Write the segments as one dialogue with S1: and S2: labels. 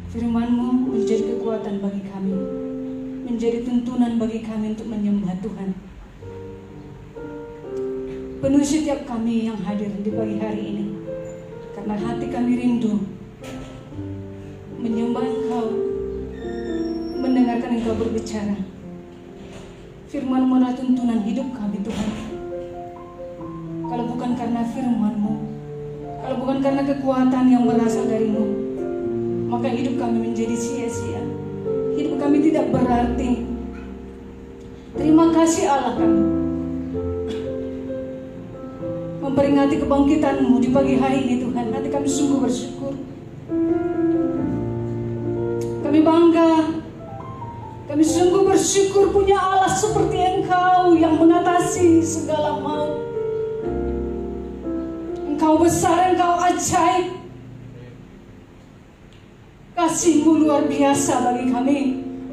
S1: Firman-Mu menjadi kekuatan bagi kami, menjadi tuntunan bagi kami untuk menyembah Tuhan. Penuhi setiap kami yang hadir di pagi hari ini, karena hati kami rindu menyembah Engkau, mendengarkan Engkau berbicara. Firman-Mu adalah tuntunan hidup kami, Tuhan. Kalau bukan karena firman-Mu, kalau bukan karena kekuatan yang berasal dari-Mu, maka hidup kami menjadi sia-sia. Hidup kami tidak berarti. Terima kasih Allah kami, memperingati kebangkitan-Mu di pagi hari ini, Tuhan. Hati kami sungguh bersyukur. Kami bangga, kami sungguh bersyukur punya Allah seperti Engkau yang mengatasi segala maut. Engkau besar, Engkau ajaib. Kasih-Mu luar biasa bagi kami.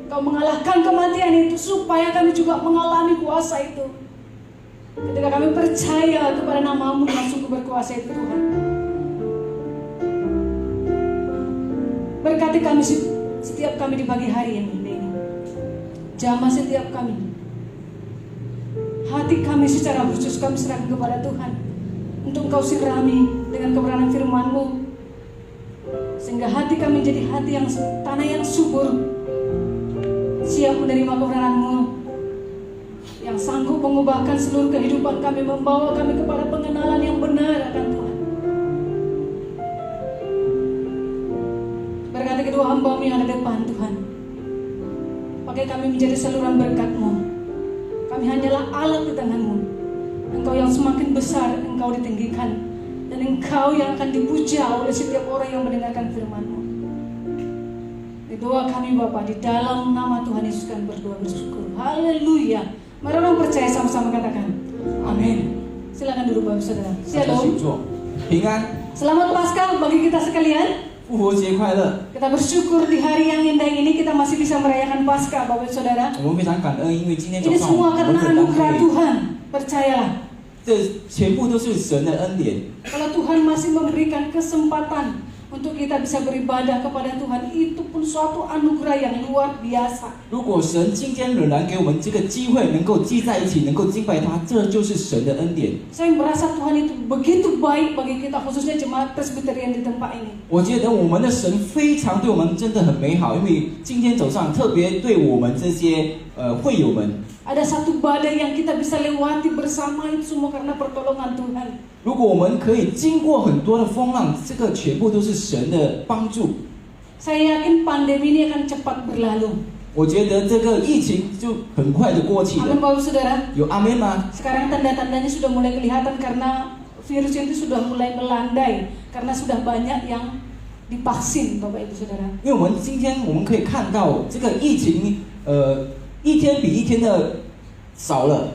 S1: Engkau mengalahkan kematian itu supaya kami juga mengalami kuasa itu. Ketika kami percaya kepada nama-Mu yang sungguh berkuasa itu, Tuhan. Berkati kami setiap kami di pagi hari ini. Jamah setiap kami. Hati kami secara khusus kami serahkan kepada Tuhan, untuk Engkau sirami dengan kebenaran firman-Mu, sehingga hati kami jadi hati yang tanah yang subur, siap menerima kebenaran-Mu, yang sanggup mengubahkan seluruh kehidupan kami, membawa kami kepada pengenalan yang benar akan Tuhan. Berkati kedua hamba-Mu yang ada di depan, Tuhan. Pakai kami menjadi saluran berkat-Mu. Kami hanyalah alat di tangan-Mu. Engkau yang semakin besar, Engkau ditinggikan, dan Engkau yang akan dipuja oleh setiap orang yang mendengarkan firman-Mu. Di doa kami Bapa, di dalam nama Tuhan Yesus kami berdoa bersyukur. Haleluya. Mari orang percaya sama-sama katakan amin. Silakan duduk Bapak Saudara. Shalom. Selamat Paskah bagi kita sekalian.
S2: 复活节快乐！
S1: Kita bersyukur di hari yang indah ini kita masih bisa merayakan Paskah, Bapak Saudara.
S2: 我们非常感恩，因为今天早
S1: Ini
S2: 上
S1: semua
S2: 我们
S1: karena
S2: 可以
S1: anugerah
S2: 当会，
S1: Tuhan. Percayalah.
S2: 这全部都是神的恩典。
S1: Kalau Tuhan masih memberikan kesempatan untuk kita bisa beribadah kepada Tuhan, itu pun suatu anugerah yang luar biasa.
S2: 如果神今天仍然给我们这个机会，能够聚在一起，能够敬拜他，这就是神的恩典。
S1: Saya merasa Tuhan itu begitu baik bagi kita, khususnya jemaat Presbyterian di tempat ini.
S2: 我觉得我们的神非常对我们真的很美好，因为今天早上特别对我们这些会友们。
S1: Ada satu badai yang kita bisa lewati bersama, itu semua karena pertolongan Tuhan.
S2: 如果我们可以经过很多的风浪，这个全部都是神的帮助。
S1: Saya yakin pandemi ini akan cepat berlalu.
S2: 我觉得这个疫情就很快的过去
S1: Amin
S2: 了。
S1: Bapak Saudara.
S2: 有阿门吗？
S1: Sekarang tanda-tandanya sudah mulai kelihatan karena virus itu sudah mulai melandai, karena sudah banyak yang divaksin, Bapak Ibu Saudara.
S2: 因为我们今天我们可以看到这个疫情，一天比一天的少了。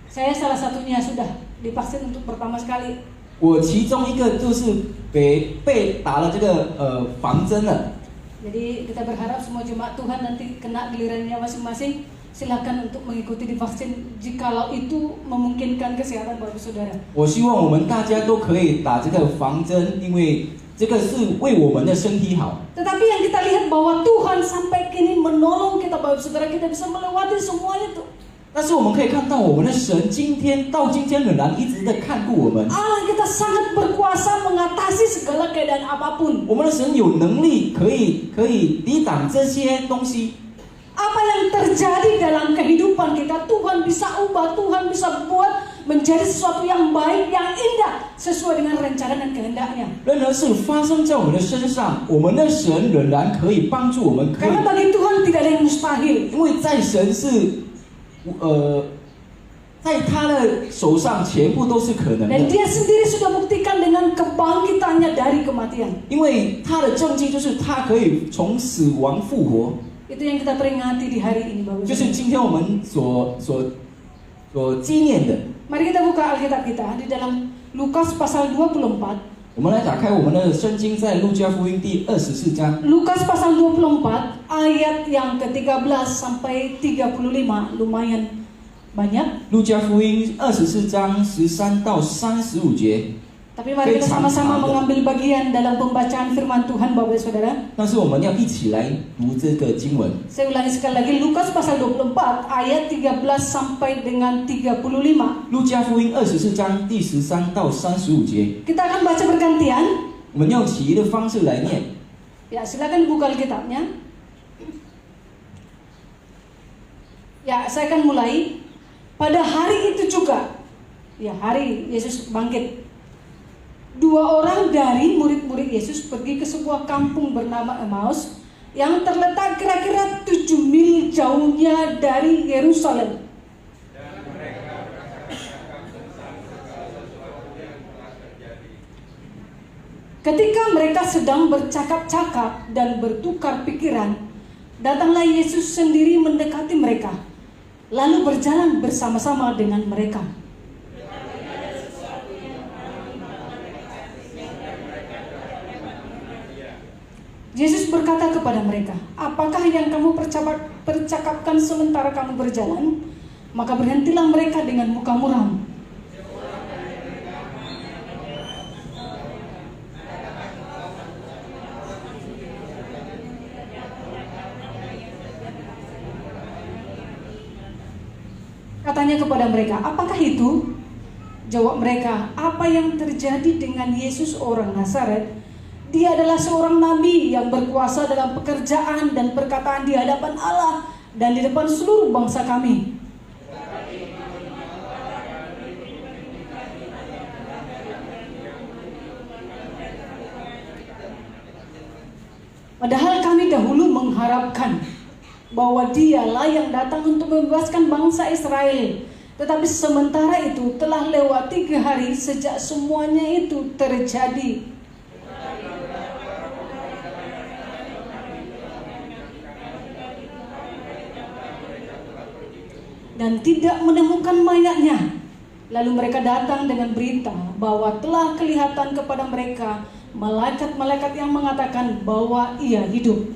S1: Saya salah satunya sudah divaksin untuk pertama sekali.
S2: 我其中一个就是被打了这个防针了。
S1: Jadi kita berharap semua jemaat Tuhan nanti kena gilirannya masing-masing, silakan untuk mengikuti divaksin jikalau itu memungkinkan kesehatan Bapak Saudara.
S2: 我希望我们大家都可以打这个防针，因为这个是为我们的身体好。
S1: Tetapi yang kita lihat bahwa Tuhan sampai kini menolong kita Bapak Saudara, kita bisa melewati semua itu.
S2: 但是我们可以看到，我们的神今天仍然一直在看顾我们。
S1: Allah kita sangat berkuasa mengatasi segala keadaan apapun.
S2: 我们的神有能力可以抵挡这些东西。
S1: Apa yang terjadi dalam kehidupan kita, Tuhan bisa ubah, Tuhan bisa buat menjadi sesuatu yang baik, yang indah, sesuai dengan rencana dan kehendaknya.
S2: 任何事发生在我们的身上，我们的神仍然可以帮助我们，可以，
S1: Karena bagi Tuhan tidak ada yang mustahil.
S2: 因为在神是在他的手上全部都是可能
S1: Dan
S2: 的，
S1: dia sendiri sudah buktikan dengan kebangkitannya dari kematian.
S2: 因为他的证据就是他可以从死亡复活，
S1: Itu yang kita peringati di hari ini, Bapak
S2: 就是
S1: Saudara.
S2: 今天我们所纪念的。
S1: Mari kita buka Alkitab kita di dalam Lukas pasal 24.
S2: 我们来打开我们的圣经，在路加福音第24章。
S1: Lukas pasal 24 ayat yang ke-13 sampai 35, lumayan banyak.
S2: 路加福音24章13到35节。
S1: Tapi mari kita sama-sama mengambil bagian dalam pembacaan firman Tuhan, Bapak Saudara.
S2: 但是我们要一起来读这个经文。
S1: Saya ulangi sekali lagi, Lukas pasal 24 ayat 13 sampai dengan 35.
S2: 路加福音24章第13到35节，
S1: Kita akan baca bergantian.
S2: 我们用起疑的方式来念。
S1: Ya, silakan buka Alkitabnya. Ya, saya akan mulai. Pada hari itu juga, ya hari Yesus bangkit, 2 orang dari murid-murid Yesus pergi ke sebuah kampung bernama Emmaus yang terletak kira-kira 7 mil jauhnya dari Yerusalem. Ketika mereka sedang bercakap-cakap dan bertukar pikiran, datanglah Yesus sendiri mendekati mereka, lalu berjalan bersama-sama dengan mereka. Yesus berkata kepada mereka, "Apakah yang kamu percakapkan sementara kamu berjalan?" Maka berhentilah mereka dengan muka muram. Katanya kepada mereka, "Apakah itu?" Jawab mereka, "Apa yang terjadi dengan Yesus orang Nazaret? Dia adalah seorang nabi yang berkuasa dalam pekerjaan dan perkataan di hadapan Allah dan di depan seluruh bangsa kami. Padahal kami dahulu mengharapkan bahwa dialah yang datang untuk membebaskan bangsa Israel. Tetapi sementara itu telah lewat 3 hari sejak semuanya itu terjadi. Dan tidak menemukan mayatnya. Lalu mereka datang dengan berita bahwa telah kelihatan kepada mereka malaikat-malaikat yang mengatakan bahwa ia hidup.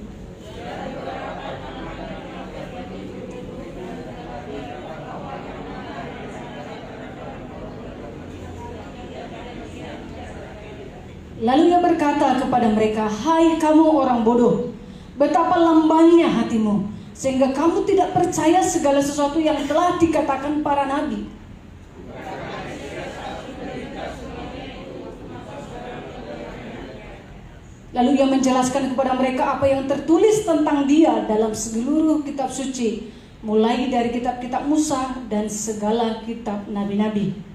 S1: Lalu ia berkata kepada mereka, "Hai kamu orang bodoh, betapa lambannya hatimu, sehingga kamu tidak percaya segala sesuatu yang telah dikatakan para nabi." Lalu ia menjelaskan kepada mereka apa yang tertulis tentang dia dalam seluruh kitab suci, mulai dari kitab-kitab Musa dan segala kitab nabi-nabi.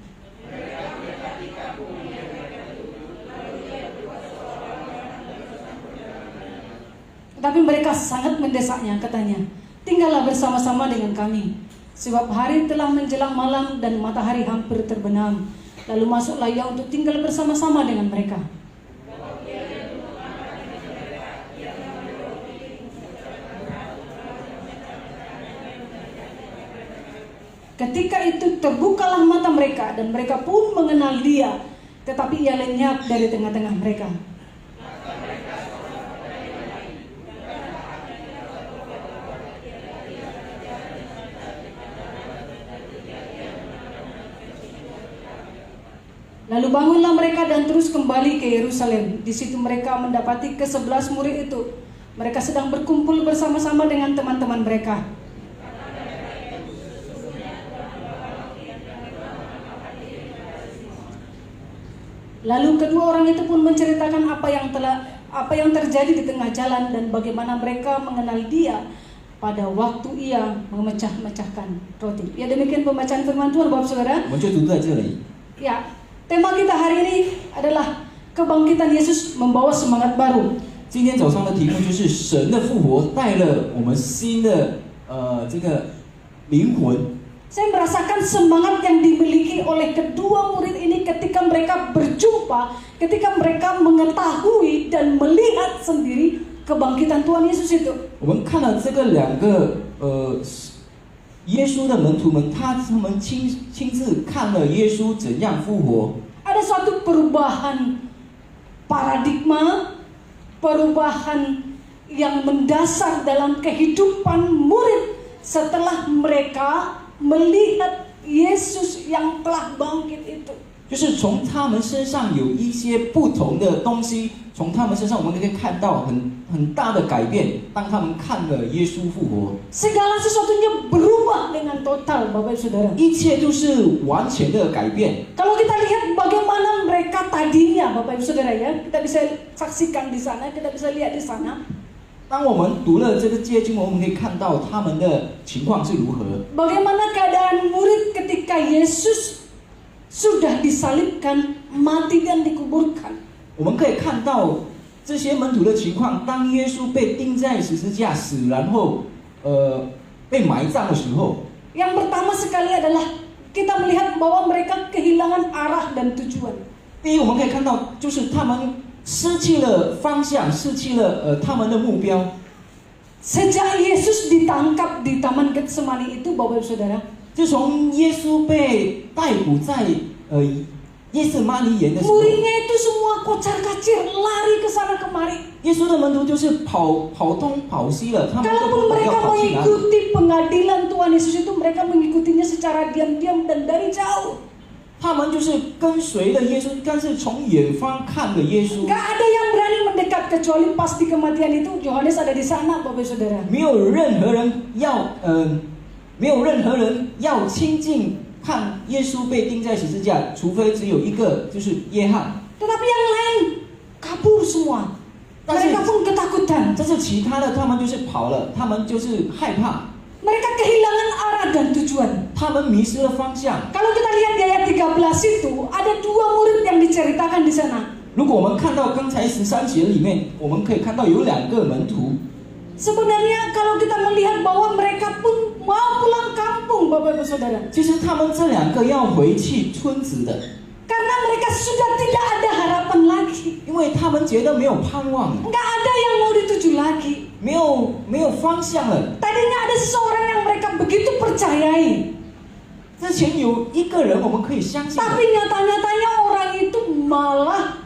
S1: Tapi mereka sangat mendesaknya, katanya, "Tinggallah bersama-sama dengan kami, sebab hari telah menjelang malam dan matahari hampir terbenam." Lalu masuklah ia untuk tinggal bersama-sama dengan mereka. Ketika itu terbukalah mata mereka dan mereka pun mengenal dia, tetapi ia lenyap dari tengah-tengah mereka. Lalu bangunlah mereka dan terus kembali ke Yerusalem. Di situ mereka mendapati ke-11 murid itu. Mereka sedang berkumpul bersama-sama dengan teman-teman mereka. Lalu kedua orang itu pun menceritakan apa yang terjadi di tengah jalan dan bagaimana mereka mengenal dia pada waktu ia memecah-mecahkan roti. Ya, demikian pembacaan firman Tuhan, Bapak Saudara. Ya, tema kita hari ini adalah kebangkitan Yesus membawa semangat baru.
S2: 今天早上的题目就是神的复活带了我们新的这个灵魂。
S1: Saya merasakan semangat yang dimiliki oleh kedua murid ini ketika mereka berjumpa, ketika mereka mengetahui dan melihat sendiri kebangkitan Tuhan Yesus itu.
S2: 我们看了这个2个耶稣的门徒们，他们亲自看了耶稣怎样复活。
S1: Ada suatu perubahan paradigma, perubahan yang mendasar dalam kehidupan murid setelah mereka melihat Yesus yang telah bangkit itu.
S2: 就是从他们身上有一些不同的东西，从他们身上我们可以看到很大的改变。当他们看了耶稣复活，
S1: Segala sesuatunya berubah dengan total, Bapak Ibu Saudara.
S2: 一切都是完全的改变。
S1: Kalau kita lihat bagaimana mereka tadinya, Bapak Ibu Saudara ya, kita bisa saksikan di sana, kita bisa lihat di sana.
S2: 当我们读了这个节经文，我们可以看到他们的情况是如何。
S1: Bagaimana keadaan murid ketika Yesus sudah disalibkan, mati dan dikuburkan.
S2: 我们可以看到这些门徒的情况，当耶稣被钉在十字架死，然后被埋葬的时候，
S1: Yang pertama sekali adalah kita melihat bahwa mereka kehilangan arah dan tujuan.
S2: 第一，我们可以看到就是他们失去了方向，失去了他们的目标。
S1: Sejak Yesus ditangkap di Taman Getsemani itu, Bapak Ibu Saudara,
S2: 自从耶稣被逮捕在耶瑟玛尼园的时候，
S1: muridnya itu semua kocar-kacir, lari ke sana kemari.
S2: 耶稣的门徒就是跑东跑西了，他们都
S1: Kalaupun
S2: 不懂要
S1: mereka
S2: 跑去哪里。
S1: mengikuti pengadilan Tuhan Yesus itu, mereka mengikutinya secara diam-diam dan dari jauh.
S2: 他们就是跟随了耶稣，但是从远方看了耶稣，
S1: Gak ada yang berani mendekat kecuali pasti kematian itu Yohanes ada di sana, Bapak Ibu Saudara.
S2: 没有任何人要亲近看耶稣被钉在十字架，除非只有一个，就是约翰。
S1: Tetapi yang lain kabur semua. Mereka pun ketakutan.
S2: 但是其他的他们就是跑了，他们就是害怕，
S1: Mereka kehilangan arah dan tujuan.
S2: 他们迷失了方向。
S1: Kalau kita lihat di ayat 13 itu, ada dua murid yang diceritakan di sana.
S2: 如果我们看到刚才13节里面，我们可以看到有2个门徒。
S1: Sebenarnya kalau kita melihat bahwa mereka pun mau pulang kampung, Bapak Ibu Saudara.
S2: 其实他们这2个要回去村子的，
S1: Karena mereka sudah tidak ada harapan lagi.
S2: 因为他们觉得没有盼望了，
S1: Nggak ada yang mau dituju lagi.
S2: 没有方向了。
S1: Tadinya ada seseorang yang mereka begitu percayai.
S2: 之前有一个人我们可以相信的，
S1: Tapi nyata-nyatanya orang itu malah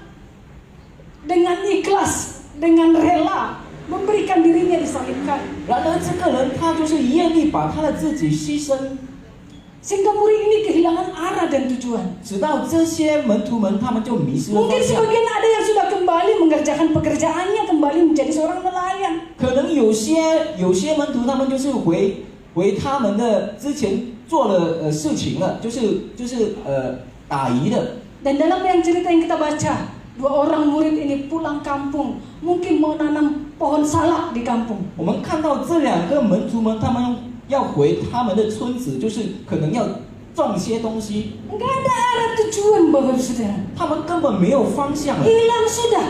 S1: dengan ikhlas, dengan rela memberikan dirinya disalibkan.
S2: 然而这个人他就是愿意把他的自己牺牲，
S1: Sehingga murid ini kehilangan arah dan tujuan.
S2: 直到这些门徒们他们就迷失了
S1: Mungkin
S2: 方向。
S1: sebagian ada yang sudah kembali mengerjakan pekerjaannya, kembali menjadi seorang nelayan.
S2: 可能有些门徒他们就是回他们的之前做了事情了，就是打鱼的。
S1: Dan dalam yang cerita yang kita baca, dua orang murid ini pulang kampung, mungkin mau nanam pohon salak di kampung.
S2: 我们看到这2个门徒们，他们要回他们的村子，就是可能要种些东西，
S1: Enggak ada arah tujuan, Bapak Ibu Saudara.
S2: 他们根本没有方向了，
S1: Hilang sudah.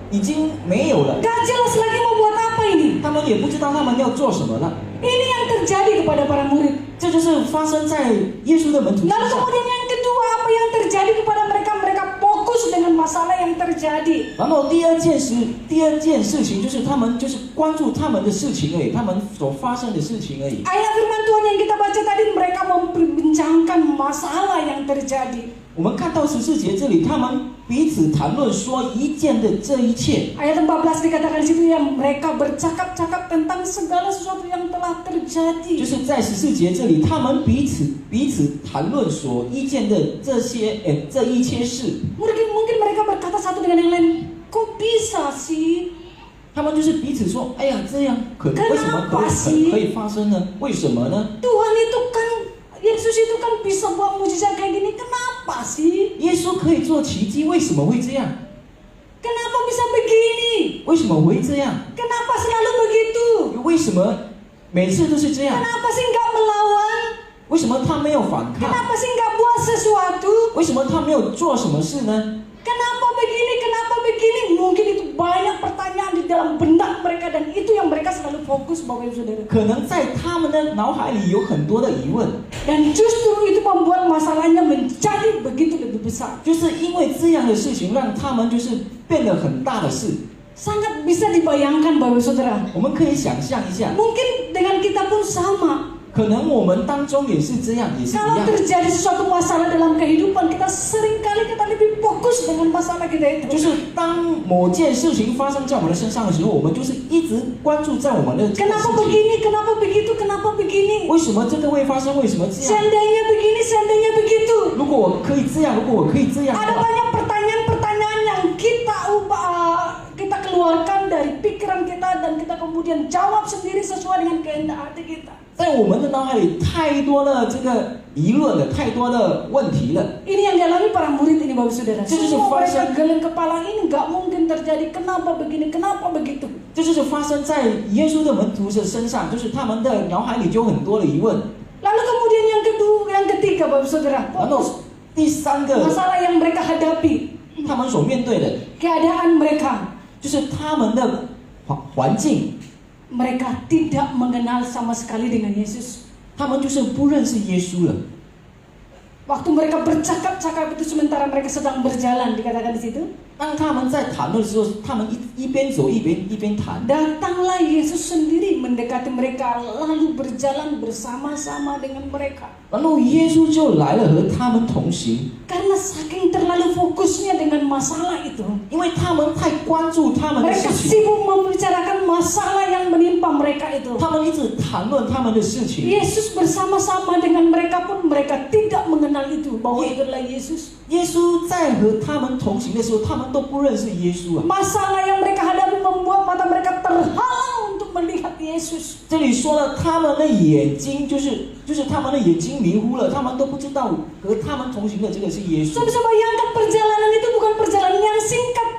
S2: 已经没有了，
S1: Gak jelas lagi mau buat apa ini.
S2: 他们也不知道他们要做什么了。
S1: Ini yang terjadi kepada para murid.
S2: 这就是发生在耶稣的门徒身
S1: Lalu
S2: 上。
S1: kemudian yang kedua, apa yang terjadi kepada mereka? Mereka fokus dengan masalah yang terjadi.
S2: 然后第二件事情就是他们就是关注他们的事情而已，他们所发生的事情而已。
S1: Ayat firman Tuhan yang kita baca tadi, mereka memperbincangkan masalah yang terjadi.
S2: 我们看到14节这里，他们彼此谈论说一件的这一切。
S1: Ayat 14 dikatakan di situ yang mereka bercakap-cakap tentang segala sesuatu yang telah
S2: 就
S1: terjadi.
S2: 是在14节这里，他们彼此谈论所意见的这一切事。
S1: Mungkin mereka berkata satu dengan yang lain, kok bisa sih?
S2: 他们就是彼此说：“哎呀，这样为什么可以发生呢？为什么呢？
S1: Tuhan itu kan, Yesus itu kan bisa buat mujizat kayak gini, kenapa sih?
S2: 耶稣可以做奇迹，为什么会这样？
S1: Kenapa bisa begini?
S2: 为什么会这样？
S1: Kenapa selalu begitu?
S2: 为什么每次都是这样？
S1: Kenapa sih nggak melawan?
S2: 为什么他没有反抗？
S1: Kenapa sih nggak buat sesuatu?
S2: 为什么他没有做什么事呢？
S1: Kenapa begini? Kenapa begini? Mungkin itu banyak pertanyaan di dalam benak mereka dan itu yang mereka selalu fokus, Bapak Ibu Saudara.
S2: 可能在他们的脑海里有很多的疑问，
S1: Dan justru itu membuat masalahnya menjadi begitu lebih besar.
S2: 就是因为这样的事情，让他们就是变得很大的事。
S1: Sangat bisa dibayangkan, Bapak Ibu Saudara.
S2: 我们可以想象一下，
S1: Mungkin dengan kita pun sama.
S2: 可能我们当中也是这样，也是一
S1: Kalau
S2: 样。
S1: terjadi sesuatu masalah dalam kehidupan kita, seringkali kita lebih fokus dengan masalah kita
S2: 就
S1: itu.
S2: 是当某件事情发生在我们的身上的时候，我们就是一直关注在我们的这个事
S1: Kenapa
S2: 情。
S1: begini, kenapa begitu, kenapa begini?
S2: 为什么这个会发生？为什么这样？
S1: Seandainya begini, seandainya begitu.
S2: 如果我可以这样，如果我可以这样的
S1: Ada
S2: 话，
S1: banyak pertanyaan-pertanyaan yang kita keluarkan dari pikiran kita dan kita kemudian jawab sendiri sesuai dengan kehendak hati kita.
S2: 在我们的脑海里太多的这个疑论了，太多的问题了。
S1: Ini yang dialami para murid ini Bapak Saudara.
S2: Itu
S1: Semua
S2: fase-
S1: mereka geleng kepala, ini nggak mungkin terjadi. Kenapa begini? Kenapa begitu?
S2: 这就是发生在耶稣的门徒的身上，就是他们的脑海里就有很多的疑问。
S1: Lalu kemudian yang ketiga Bapak Saudara,
S2: 然后
S1: fokus
S2: 第三个，
S1: masalah yang mereka hadapi,
S2: 他们所面对的
S1: keadaan mereka.
S2: 就是他们的环境，
S1: Mereka tidak mengenal sama sekali dengan Yesus.
S2: 他们就是不认识耶稣了。
S1: Waktu mereka bercakap-cakap itu sementara mereka sedang berjalan, dikatakan di situ.
S2: 当他们在谈论的时候，他们一边走一边谈。
S1: Datanglah Yesus sendiri mendekati mereka, lalu berjalan bersama-sama dengan mereka.
S2: 然后耶稣就来了，和他们同行，
S1: Karena saking terlalu fokusnya dengan masalah itu,
S2: 因为他们太关注他们的
S1: mereka
S2: 事情，
S1: sibuk membicarakan masalah yang menimpa mereka itu.
S2: 他们一直谈论他们的事情。
S1: Yesus bersama-sama dengan mereka pun mereka tidak mengenal itu bahwa itu adalah Yesus.
S2: 耶稣在和他们同行的时候，他们都不认识耶稣啊。
S1: Masalah yang mereka hadapi membuat mata mereka terhalang untuk melihat Yesus.
S2: 这里说了，他们的眼睛就是他们的眼睛迷糊了，他们都不知道和他们同行的这个是耶稣。
S1: Saya bisa bayangkan perjalanan itu bukan perjalanan yang singkat.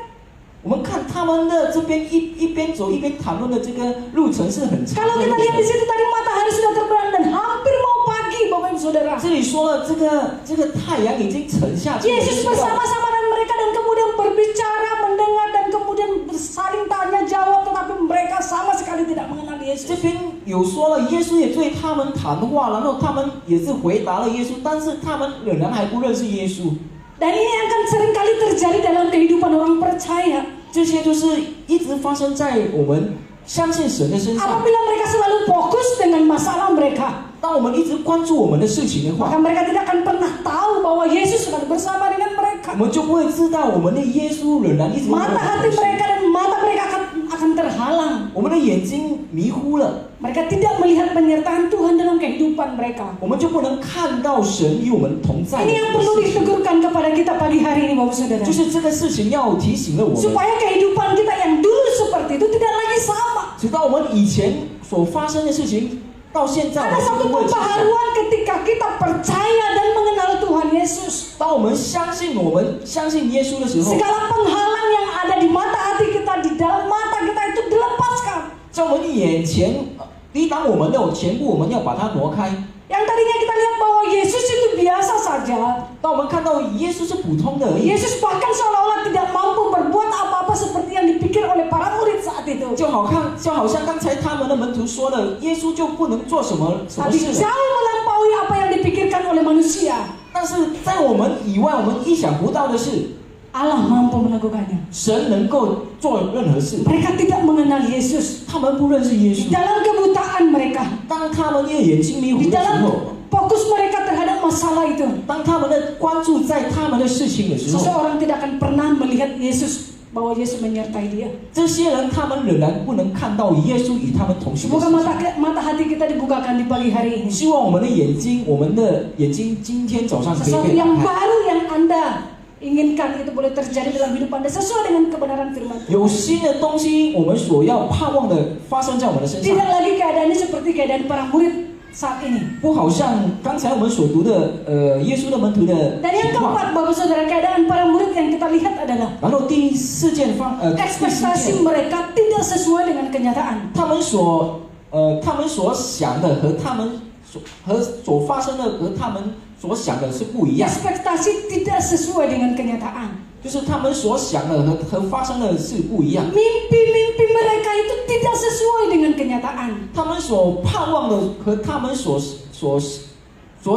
S2: 我们看他们的这边一边走一边谈论的这个路程是很长
S1: Kalau
S2: 的
S1: kita
S2: 路
S1: lihat di
S2: 程。
S1: situ tadi matahari sudah terbenam dan hampir mau pagi, Bapak Ibu Saudara.
S2: 这里说了，这个太阳已经沉下去了，
S1: Yesus bersama-sama dengan mereka dan kemudian berbicara, mendengar dan kemudian saling tanya jawab, tetapi mereka sama sekali tidak mengenal
S2: 这
S1: Yesus.
S2: 边有说了，耶稣也对他们谈话，然后他们也是回答了耶稣，但是他们仍然还不认识耶稣。
S1: Dan ini akan seringkali terjadi dalam kehidupan orang percaya.
S2: 这些就是一直发生在我们相信神的身上。
S1: Apabila mereka selalu fokus dengan masalah mereka,
S2: 当我们一直关注我们的事情的
S1: maka
S2: 话，
S1: mereka tidak akan pernah tahu bahwa Yesus selalu bersama dengan
S2: 我
S1: mereka.
S2: 们就不会知道我们的耶稣仍然一直跟我
S1: Mata
S2: 们
S1: hati
S2: 同行。
S1: mereka dan mata mereka akan terhalang.
S2: 我们的眼睛迷糊了，
S1: Mereka tidak melihat penyertaan Tuhan dalam kehidupan mereka.
S2: 我们就不能看到神与我们同在的
S1: Ini yang
S2: 这个
S1: perlu
S2: 事情。
S1: ditegurkan kepada kita pagi hari ini, Bapak Saudara.
S2: 就是这个事情要提醒了我们，
S1: Supaya kehidupan kita yang dulu seperti itu tidak lagi sama.
S2: 直到我们以前所发生的事情，到现在
S1: Ada
S2: 我
S1: satu
S2: 们不会去想。
S1: pembaharuan ketika kita percaya dan mengenal Tuhan Yesus.
S2: 当我们相信耶稣的时候，
S1: Segala penghalang yang ada di mata hati kita, di dalam mata kita itu dilepaskan.
S2: 在我们眼前抵挡我们的前部，我们要把它挪开。
S1: Yang tadinya kita lihat bahwa Yesus itu biasa saja.
S2: 当我们看到耶稣是普通的而已，
S1: Yesus bahkan seolah-olah tidak mampu berbuat apa-apa seperti yang dipikir oleh para murid saat itu.
S2: 就好像刚才他们的门徒说的，耶稣就不能做什么
S1: Tapi
S2: 事了。
S1: jauh melampaui apa yang dipikirkan oleh manusia.
S2: 但是在我们以外，我们意想不到的是，
S1: Allah mampu melakukannya.
S2: 神能够做任何事。
S1: Mereka tidak mengenal Yesus.
S2: 他们不认识耶
S1: Di
S2: 稣，
S1: dalam kebutaan mereka,
S2: 当他们的眼睛迷糊
S1: di
S2: 的时
S1: dalam
S2: 候，
S1: fokus mereka terhadap masalah itu,
S2: 当他们的关注在他们的事情的时候，
S1: seseorang tidak akan pernah melihat Yesus, bahwa Yesus menyertai dia.
S2: 这些人他们仍然不能看到耶稣与他们同行的
S1: Semoga
S2: 事
S1: mata,
S2: 情。
S1: mata hati kita dibukakan di pagi hari ini.
S2: 希望我们的眼睛今天早上可以
S1: Sesuatu
S2: 被打
S1: yang
S2: 开。
S1: baru yang Anda inginkan itu boleh terjadi dalam hidup Anda sesuai dengan kebenaran firman Tuhan.
S2: 有新的东西，我们所要盼望的发生在我们的身上，
S1: Tidak lagi keadaannya seperti keadaan para murid saat ini.
S2: 不好像刚才我们所读的耶稣的门徒的
S1: Dan yang
S2: 情况。
S1: keempat, Bapak Saudara, keadaan para murid yang kita lihat adalah
S2: 然后第四件，
S1: ekspektasi mereka tidak sesuai dengan kenyataan.
S2: 他们所想的和所发生的和他们所想的是不一样，
S1: Ekspektasi tidak sesuai dengan kenyataan.
S2: 就是他们所想的和发生的是不一样，
S1: Mimpi-mimpi mereka itu tidak sesuai dengan kenyataan.
S2: 他们所盼望的和他们所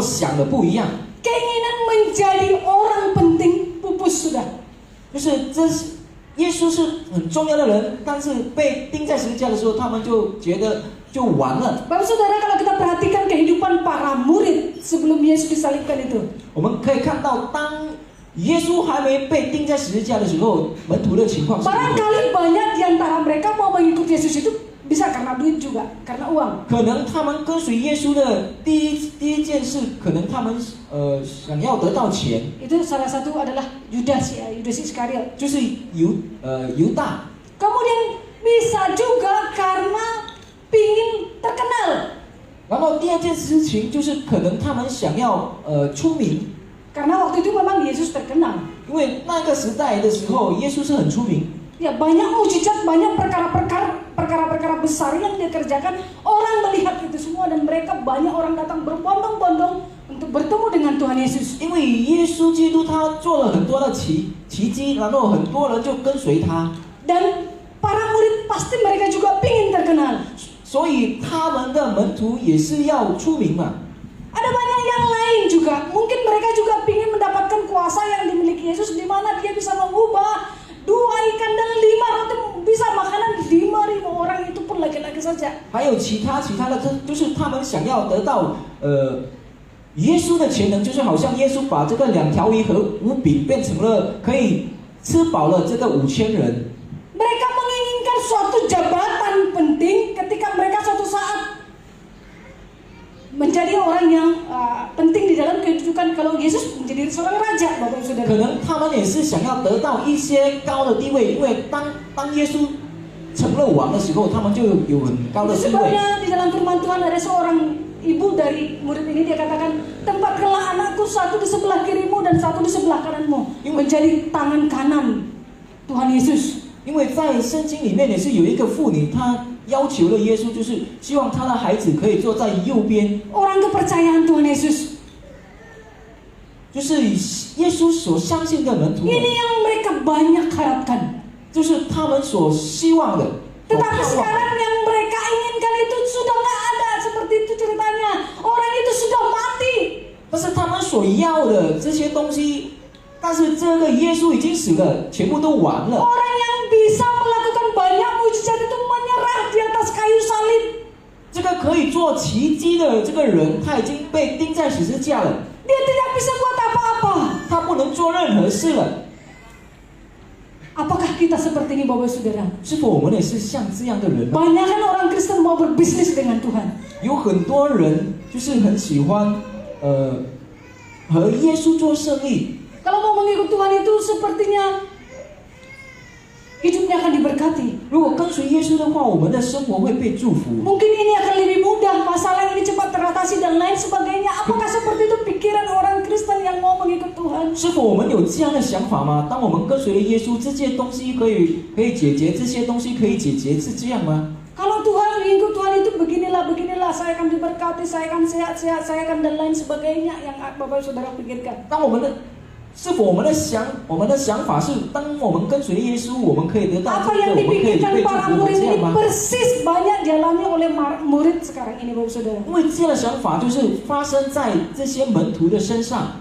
S2: 想的不一样，
S1: Keinginan menjadi orang penting pupus sudah.
S2: 就是耶稣是很重要的人，但是被钉在十字架的时候，他们就觉得就完了。
S1: Bapak Saudara, kalau kita perhatikan kehidupan para murid sebelum Yesus disalibkan itu,
S2: 我们可以看到，当耶稣还没被钉在十字架的时候，门徒的情况是如何？
S1: barangkali banyak di antara mereka mau mengikut Yesus itu bisa karena duit juga, karena uang.
S2: 可能他们跟随耶稣的第一件事，可能他们想要得到钱，
S1: Itu salah satu adalah Yudas ya, Yudas Iskariot.
S2: 就是犹大。
S1: Kemudian bisa juga karena pingin terkenal.
S2: 然后第二件事情就是可能他们想要出名，
S1: Karena waktu itu memang Yesus terkenal.
S2: 因为那个时代的时候，耶稣是很出名，
S1: Ya banyak mujizat, banyak perkara-perkara besar yang dia kerjakan. Orang melihat itu semua dan mereka banyak orang datang berbondong-bondong untuk bertemu dengan Tuhan Yesus.
S2: 因为耶稣基督他做了很多的奇迹，然后很多人就跟随他，
S1: Dan para murid pasti mereka juga pingin terkenal.
S2: 所以他们的门徒也是要出名嘛。
S1: Ada banyak yang lain juga. Mungkin mereka juga pingin mendapatkan kuasa yang dimiliki Yesus, di mana dia bisa mengubah 2 ikan dan 5 roti, bisa makanan 5.000 orang, itu pun laki-laki saja.
S2: 还有其他的，就是他们想要得到耶稣的潜能，就是好像耶稣把这个2条鱼和5饼变成了可以吃饱了这个5000人。
S1: Mereka menginginkan suatu jabatan penting ketika mereka suatu saat menjadi orang yang penting di dalam kehidupan. Kalau Yesus menjadi seorang raja, Bapak Saudara.
S2: 可能他们也是想要得到一些高的地位，因为当耶稣成了王的时候，他们就有很高的地位。
S1: Sebabnya di dalam firman Tuhan ada seorang ibu dari murid ini, dia katakan, tempatkanlah anakku satu di sebelah kirimu dan satu di sebelah kananmu, menjadi tangan kanan Tuhan Yesus.
S2: 因为在圣经里面也是有一个妇女，她要求了耶稣，就是希望她的孩子可以坐在右边。
S1: Orang kepercayaan Tuhan Yesus.
S2: 就是耶稣所相信的门徒们，
S1: Ini yang mereka banyak harapkan.
S2: 就是他们所希望的。
S1: Tetapi sekarang yang mereka inginkan itu sudah nggak ada, seperti itu ceritanya. Orang itu sudah mati.
S2: 但是他们所要的这些东西，但是这个耶稣已经死了，全部都完了。
S1: Orang yang bisa melakukan banyak mujizat itu menyerah di atas kayu salib.
S2: 这个可以做奇迹的这个人，他已经被钉在十字架了，
S1: Dia tidak bisa buat apa-apa.
S2: 他不能做任何事了。
S1: Apakah kita seperti ini, Bapak Saudara?
S2: 是否我们也是像这样的人呢？
S1: Banyak kan orang Kristen mau berbisnis dengan Tuhan.
S2: 有很多人就是很喜欢和耶稣做生意。
S1: Kalau mau mengikut Tuhan itu sepertinya hidupnya akan diberkati.
S2: 如果跟随耶稣的话，我们的生活会被祝福。
S1: Mungkin ini akan lebih mudah, masalah ini cepat teratasi dan lain sebagainya. Apakah seperti itu pikiran orang Kristen yang mau mengikut Tuhan?
S2: 是否我们有这样的想法吗？当我们跟随了耶稣，这些东西可以解决，这些东西可以解决，是这样吗？
S1: Kalau Tuhan mengikut Tuhan itu beginilah, saya akan diberkati, saya akan sehat-sehat, saya akan dan lain sebagainya yang Bapak Saudara pikirkan.
S2: 是否我们的想法是，当我们跟随耶稣，我们可以得到
S1: Apa
S2: 这个，
S1: yang
S2: 我们可以
S1: dipikirkan
S2: 被祝
S1: para
S2: 福，
S1: murid
S2: 这样
S1: ini
S2: 吗？
S1: persis banyak dialami oleh murid sekarang ini, Bapak Saudara.
S2: 因为这样的想法就是发生在这些门徒的身上。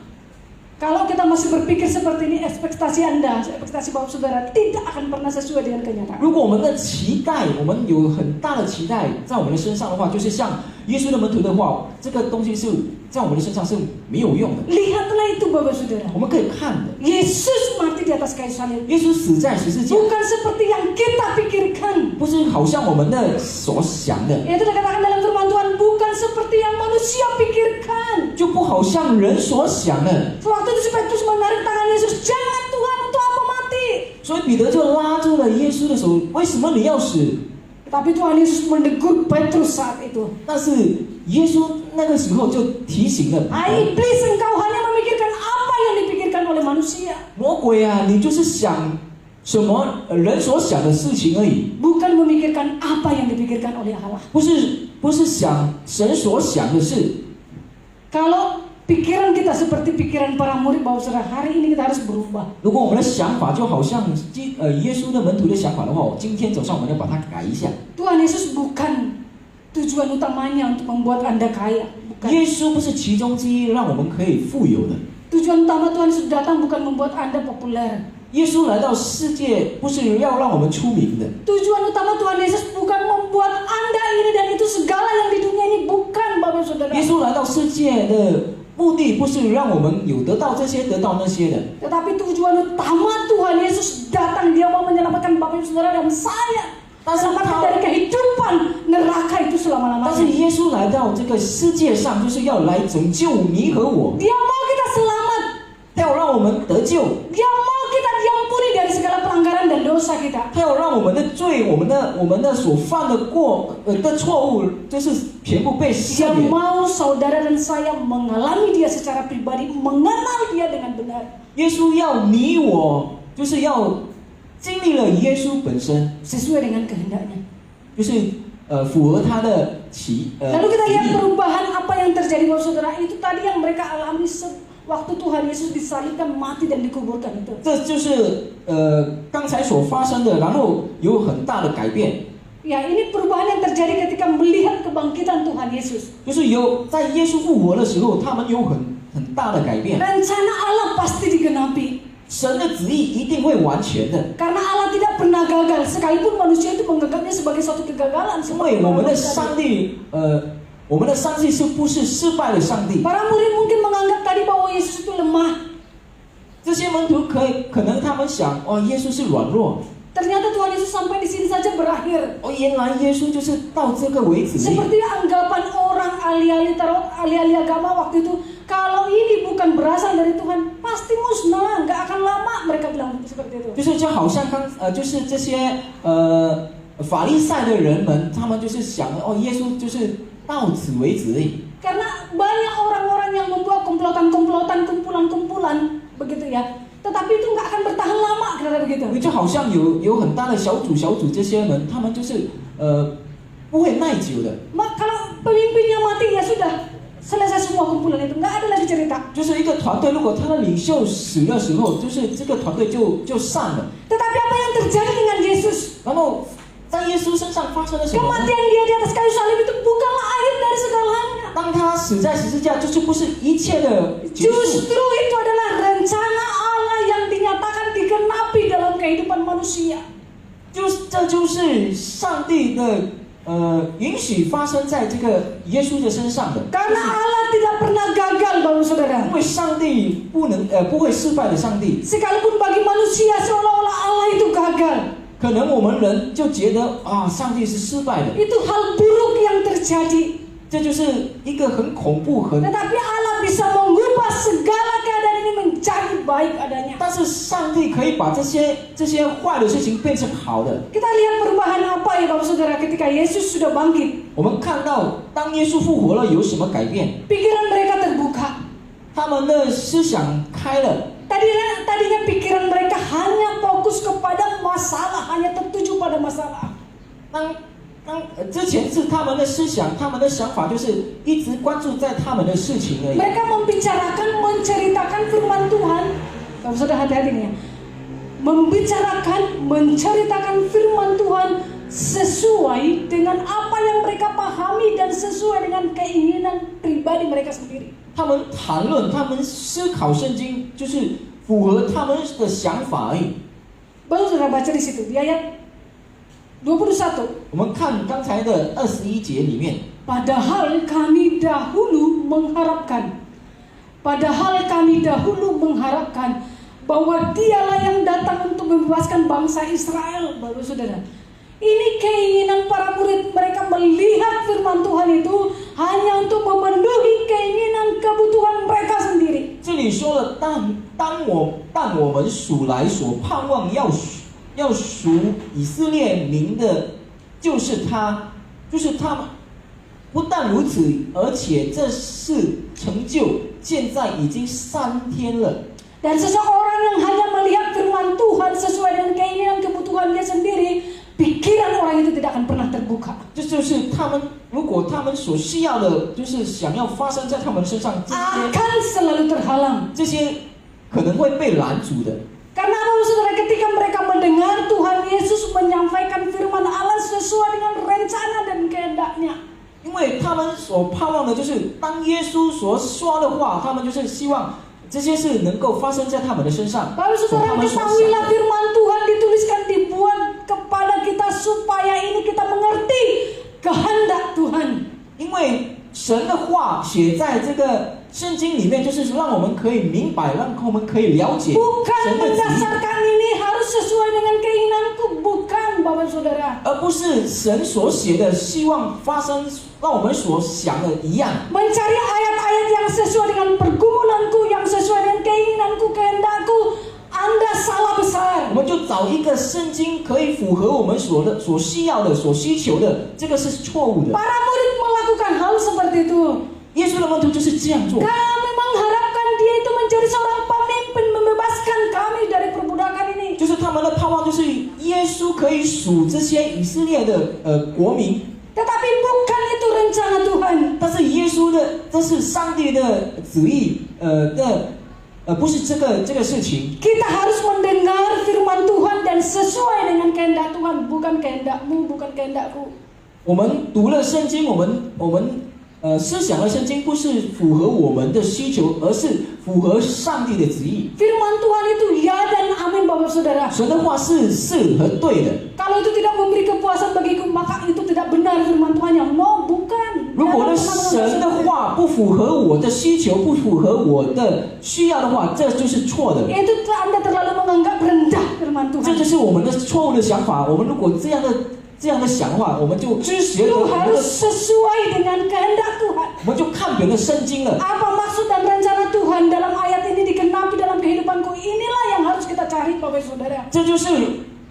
S1: Kalau kita masih berpikir seperti ini, ekspektasi Anda, ekspektasi Bapak Saudara tidak akan pernah sesuai dengan kenyataan.
S2: 如果我们的期待，我们有很大的期待在我们的身上的话，就是像耶稣的门徒的话，这个东西是在我们的身上是没有用的。
S1: Lihatlah itu, Bapak Saudara.
S2: 我们可以看的，
S1: Yesus mati di atas kayu salib.
S2: 耶稣死在十字架，
S1: Bukan seperti yang kita pikirkan.
S2: 不是好像我们的所想的，
S1: Itu dikatakan dalam firman Tuhan, bukan seperti yang manusia pikirkan.
S2: 就不好像人所想的。
S1: Waktu itu si Petrus menarik tangan Yesus, jangan Tuhan, untuk apa mati?
S2: 所以彼得就拉住了耶稣的手，为什么你要死？
S1: Tapi Tuhan Yesus menegur Petrus saat itu.
S2: 但是耶稣那个时候就提醒了彼得
S1: Iblis, engkau hanya memikirkan apa yang dipikirkan oleh manusia.
S2: 魔鬼啊，你就是想什么人所想的事情而已，
S1: Bukan memikirkan apa yang dipikirkan oleh Allah.
S2: 不是想神所想的事。
S1: Kalau pikiran kita seperti pikiran para murid, Bapak Saudara, hari ini kita harus berubah.
S2: 如果我们的想法就好像耶稣的门徒的想法的话，今天早上我们要把它改一下。
S1: Tuhan Yesus bukan tujuan utamanya untuk membuat Anda kaya. Bukan.
S2: 耶稣不是其中之一，让我们可以富有的。
S1: Tujuan utama Tuhan Yesus datang bukan membuat Anda populer.
S2: 耶稣来到世界不是要让我们出名的，
S1: Tujuan utama Tuhan Yesus bukan membuat Anda ini dan itu segala yang di dunia ini, bukan Bapak Saudara.
S2: 耶稣来到世界的目的不是让我们有得到这些得到那些的，
S1: Tetapi tujuan utama Tuhan Yesus datang, dia mau menyelamatkan Bapak Saudara dan saya. Selamatkan dari kehidupan neraka itu
S2: 但是
S1: selama-lamanya.
S2: 耶稣来到这个世界上就是要来拯救你和我，
S1: Dia mau kita selamat.
S2: 他要让我们得救，
S1: Dia mau kita diampuni dari segala pelanggaran dan dosa kita.
S2: 他要让我们的罪，我们的所犯的的错误，就是全部被赦
S1: Dia
S2: 免。
S1: mau saudara dan saya mengalami dia secara pribadi, mengenal dia dengan benar.
S2: 耶稣要你我，就是要经历了耶稣本身，
S1: Sesuai dengan kehendaknya.
S2: 就是符合他的
S1: Lalu kita lihat
S2: 旨意。
S1: perubahan apa yang terjadi Bapak Saudara. Itu tadi yang mereka alami waktu Tuhan Yesus disalibkan, mati dan dikuburkan itu.
S2: 这就是刚才所发生的，然后有很大的改变，
S1: Ya, ini perubahan yang terjadi ketika melihat kebangkitan Tuhan Yesus.
S2: 就是在耶稣复活的时候，他们有很大的改变。
S1: Rencana Allah pasti digenapi.
S2: 神的旨意一定会完全的，
S1: Karena Allah tidak pernah gagal, sekalipun manusia itu menganggapnya sebagai suatu kegagalan.
S2: 因为我们的上帝，我们的上帝是不是失败的上帝？
S1: Para murid mungkin menganggap tadi bahwa Yesus itu lemah.
S2: 这些门徒可能他们想，哦，耶稣是软弱，
S1: Ternyata Tuhan Yesus sampai di sini saja berakhir.
S2: 哦，原来耶稣就是到这个为止而已。
S1: Seperti anggapan orang ahli-ahli agama waktu itu, kalau ini bukan berasal dari Tuhan, pasti musnah, nggak akan lama, mereka bilang seperti itu.
S2: 就好像就是这些法利赛的人们，他们就是想，哦，耶稣就是到此为止而已。
S1: Karena banyak orang-orang yang membuat komplotan-komplotan, kumpulan-kumpulan, begitu ya. Tetapi itu nggak akan bertahan lama, kira-kira begitu.
S2: 就好像有很大的小组这些人，他们就是不会耐久的。
S1: Kalau pemimpinnya mati ya sudah selesai semua kumpulan itu, nggak ada lagi cerita.
S2: 就是一个团队，如果他的领袖死的时候，就是这个团队就散了。
S1: Tetapi apa yang terjadi dengan Yesus?
S2: 然后在耶稣身上发生了什么呢？
S1: Kematian dia di atas kayu salib itu bukanlah akhir dari segalanya.
S2: 当他死在十字架，就是不是一切的结束，
S1: Justru itu adalah rencana Allah yang dinyatakan digenapi dalam kehidupan manusia.
S2: 这就是上帝的允许发生在这个耶稣的身上的。
S1: Karena Allah tidak pernah gagal, Bapak Saudara.
S2: 因为上帝不会失败的上帝，
S1: Sekalipun bagi manusia seolah-olah Allah itu gagal.
S2: 可能我们人就觉得啊，上帝是失败的，
S1: Itu hal buruk yang terjadi.
S2: 这就是一个很恐怖、很
S1: Tetapi Allah bisa mengubah segala keadaan ini menjadi baik adanya.
S2: 但是上帝可以把这些坏的事情变成好的。
S1: Kita lihat perubahan apa ya Bapak Saudara ketika Yesus sudah bangkit.
S2: 我们看到，当耶稣复活了，有什么改变？
S1: Pikiran mereka terbuka.
S2: 他们的思想开了。
S1: Tadinya pikiran mereka hanya fokus kepada masalah, hanya tertuju pada masalah.
S2: 之前是他们的思想，他们的想法就是一直关注在他们的事情而已。
S1: Mereka membicarakan, menceritakan firman Tuhan. Bapak Saudara hati-hati nih ya. Membicarakan, menceritakan firman Tuhan sesuai dengan apa yang mereka pahami dan sesuai dengan keinginan pribadi mereka sendiri.
S2: 他们谈论，他们思考圣经，就是符合他们的想法而已。
S1: Baru Saudara baca di situ di ayat 21.
S2: 我们看刚才的21节里面，
S1: Padahal kami dahulu mengharapkan bahwa dialah yang datang untuk membebaskan bangsa Israel, Bapak Saudara. Ini keinginan para murid, mereka melihat firman Tuhan itu hanya untuk memenuhi keinginan kebutuhan mereka sendiri.
S2: 这里说了，但我们属来所盼望要属以色列民的，就是他，就是他们。不但如此，而且这事成就，现在已经3天了。
S1: Dan seseorang yang hanya melihat firman Tuhan sesuai dengan keinginan kebutuhan dia sendiri, pikiran orang itu tidak akan pernah terbuka.
S2: 这就是他们，如果他们所需要的，就是想要发生在他们身上，
S1: Akan selalu terhalang.
S2: 这些可能会被拦阻的。
S1: Karena apa Saudara, ketika mereka mendengar Tuhan Yesus menyampaikan firman Allah sesuai dengan rencana dan kehendaknya.
S2: 因为他们所盼望的就是，当耶稣所说的话，他们就是希望这些是能够发生在他们的身上。
S1: Bapak
S2: 从
S1: Saudara
S2: 他们所想
S1: ketahuilah
S2: 的
S1: firman Tuhan dituliskan dibuat kepada kita supaya ini kita mengerti kehendak Tuhan.
S2: 因为神的话写在这个圣经里面，就是让我们可以明白，让我们可以了解
S1: Bukan
S2: 神的旨意，
S1: berdasarkan ini harus sesuai dengan keinginanku, bukan Bapak Saudara.
S2: 而不是神所写的希望发生让我们所想的一样。
S1: Mencari ayat-ayat yang sesuai dengan pergumulanku, yang sesuai dengan keinginanku, kehendakku, Anda salah besar.
S2: 我们就找一个圣经可以符合我们所需要的、所需求的，这个是错误的。
S1: Para murid melakukan hal seperti itu.
S2: 耶稣的门徒就是这样做。
S1: Kami mengharapkan dia itu menjadi seorang pemimpin membebaskan kami dari perbudakan ini.
S2: 就是他们的盼望，就是耶稣可以属这些以色列的国民。
S1: Tetapi bukan itu rencana Tuhan.
S2: 但是耶稣的，这是上帝的旨意，不是这个事情。
S1: Kita harus mendengar firman Tuhan dan sesuai dengan kehendak Tuhan, bukan kehendakmu, bukan kehendakku.
S2: 我们读了圣经，我们思想了圣经，不是符合我们的需求，而是符合上帝的旨意。
S1: Firman Tuhan itu ya dan amin, Bapak Saudara.
S2: 神的话是和对的。
S1: Kalau itu tidak memberi kepuasan bagiku, maka itu tidak benar firman Tuhannya. No, bukan.
S2: 如果呢神的话不符合我的需求，不符合我的需要的话，这就是错的。
S1: Itu Anda terlalu menganggap rendah firman
S2: 这
S1: Tuhan.
S2: 就是我们的错误的想法。我们如果这样的想的话，我们就觉得
S1: Justru harus sesuai dengan kehendak Tuhan.
S2: 我们就看别的圣经了。
S1: Apa maksud dan rencana Tuhan dalam ayat ini digenapi dalam kehidupanku? Inilah yang harus kita cari, Bapak Saudara.
S2: 这就是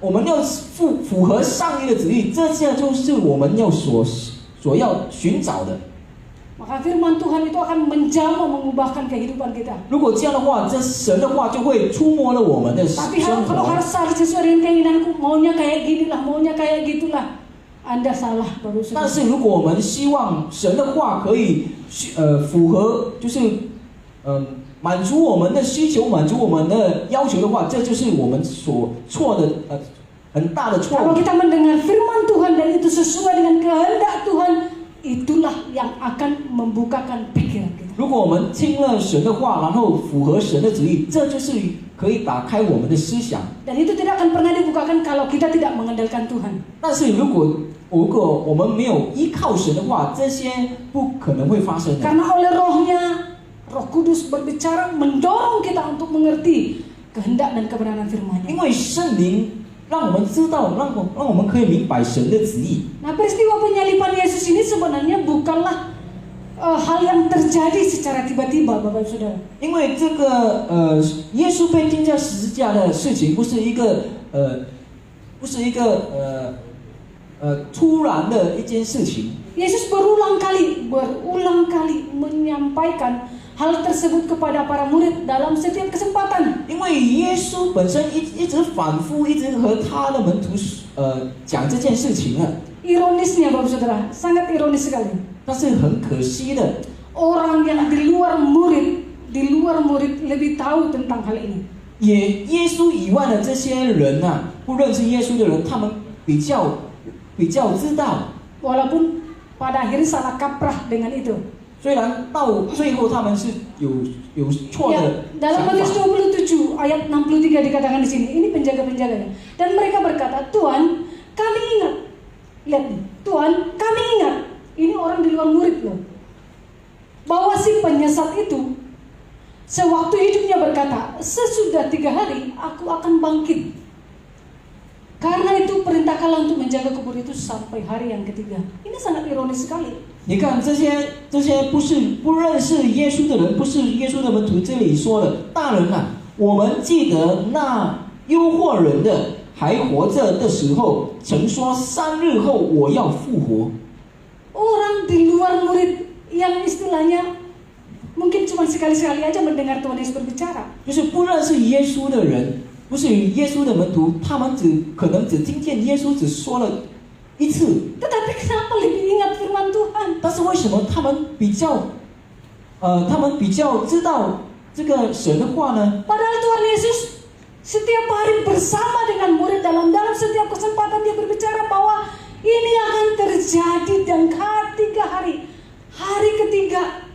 S2: 我们要符合上帝的旨意，这就是我们要所要寻找的。
S1: Maka firman Tuhan itu akan menjamah mengubahkan kehidupan kita.
S2: 如果这样的话，这神的话就会触摸了我们的
S1: Tapi
S2: 生
S1: kalau
S2: 活。
S1: harus sesuai dengan keinginanku, maunya kayak ginilah, maunya kayak gitulah, Anda salah, Bapak
S2: 但
S1: Saudara.
S2: 是如果我们希望神的话可以符合，就是满足我们的需求，满足我们的要求的话，这就是我们所错的很大的错
S1: Kalau
S2: 误。
S1: kita mendengar firman Tuhan dan itu sesuai dengan kehendak Tuhan, itulah yang akan membukakan pikiran kita.
S2: 如果我们听了神的话，然后符合神的旨意，这就是可以打开我们的思想。
S1: Dan itu tidak akan pernah dibukakan kalau kita tidak mengandalkan Tuhan.
S2: 但是如果我们没有依靠神的话，这些不可能会发生的。
S1: Karena oleh rohnya, Roh Kudus berbicara mendorong kita untuk mengerti kehendak dan kebenaran
S2: 因
S1: firman-Nya.
S2: 为圣灵让我们知道，让我们可以明白神的旨意。
S1: Nah, peristiwa penyaliban Yesus ini sebenarnya bukanlah hal yang terjadi secara tiba-tiba, Bapak Saudara.
S2: 因为这个耶稣被钉在十字架的事情，不是一个突然的一件事情。
S1: Yesus berulang kali menyampaikan hal tersebut kepada para murid dalam setiap kesempatan.
S2: 因为耶稣本身一直反复一直和他的门徒讲这件事情啊，
S1: Ironisnya, Bapak Saudara, sangat ironis sekali.
S2: 但是很可惜的，
S1: Orang yang di luar murid lebih tahu tentang hal ini.
S2: 耶稣以外的这些人啊，不认识耶稣的人，他们比较知道。
S1: Walaupun pada akhirnya salah kaprah dengan itu.
S2: 虽然到最后他们是有错
S1: Ya,
S2: 的
S1: dalam
S2: 想
S1: Matius
S2: 法。
S1: 27 ayat 63 dikatakan di sini, ini penjaga-penjaganya. Dan mereka berkata, Tuhan, kami ingat. Lihat nih, Tuhan, kami ingat. Ini orang di luar murid loh. Bahwa si penyesat itu sewaktu hidupnya berkata, sesudah 3 hari aku akan bangkit. Karena itu perintahkanlah untuk menjaga kubur itu sampai hari yang ketiga. Ini sangat ironis sekali.
S2: 你看这些不认识耶稣的人，不是耶稣的门徒，这里说了，大人啊，我们记得那诱惑人的还活着的时候，曾说3日后我要复活。
S1: Orang di luar murid yang istilahnya mungkin cuma sekali-sekali aja mendengar Tuhan Yesus berbicara.
S2: 就是不认识耶稣的人，不是耶稣的门徒，他们可能只听见耶稣只说了一次，
S1: Tetapi kenapa lebih ingat firman Tuhan?
S2: 但是为什么他们比较知道这个神的话呢？
S1: Padahal Tuhan Yesus setiap hari bersama dengan murid dalam setiap kesempatan dia berbicara bahwa ini akan terjadi dan 3 hari. Hari ketiga